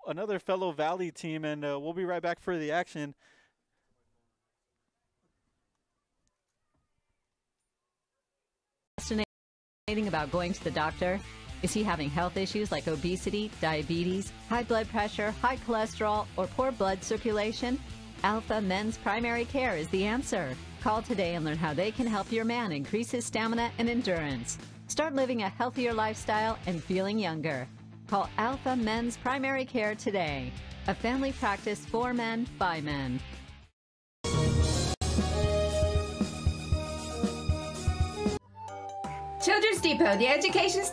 another fellow Valley team. And we'll be right back for the action. About going to the doctor? Is he having health issues like obesity, diabetes, high blood pressure, high cholesterol, or poor blood circulation? Alpha Men's Primary Care is the answer. Call today and learn how they can help your man increase his stamina and endurance. Start living a healthier lifestyle and feeling younger. Call Alpha Men's Primary Care today. A family practice for men, by men. Children's Depot, the education station.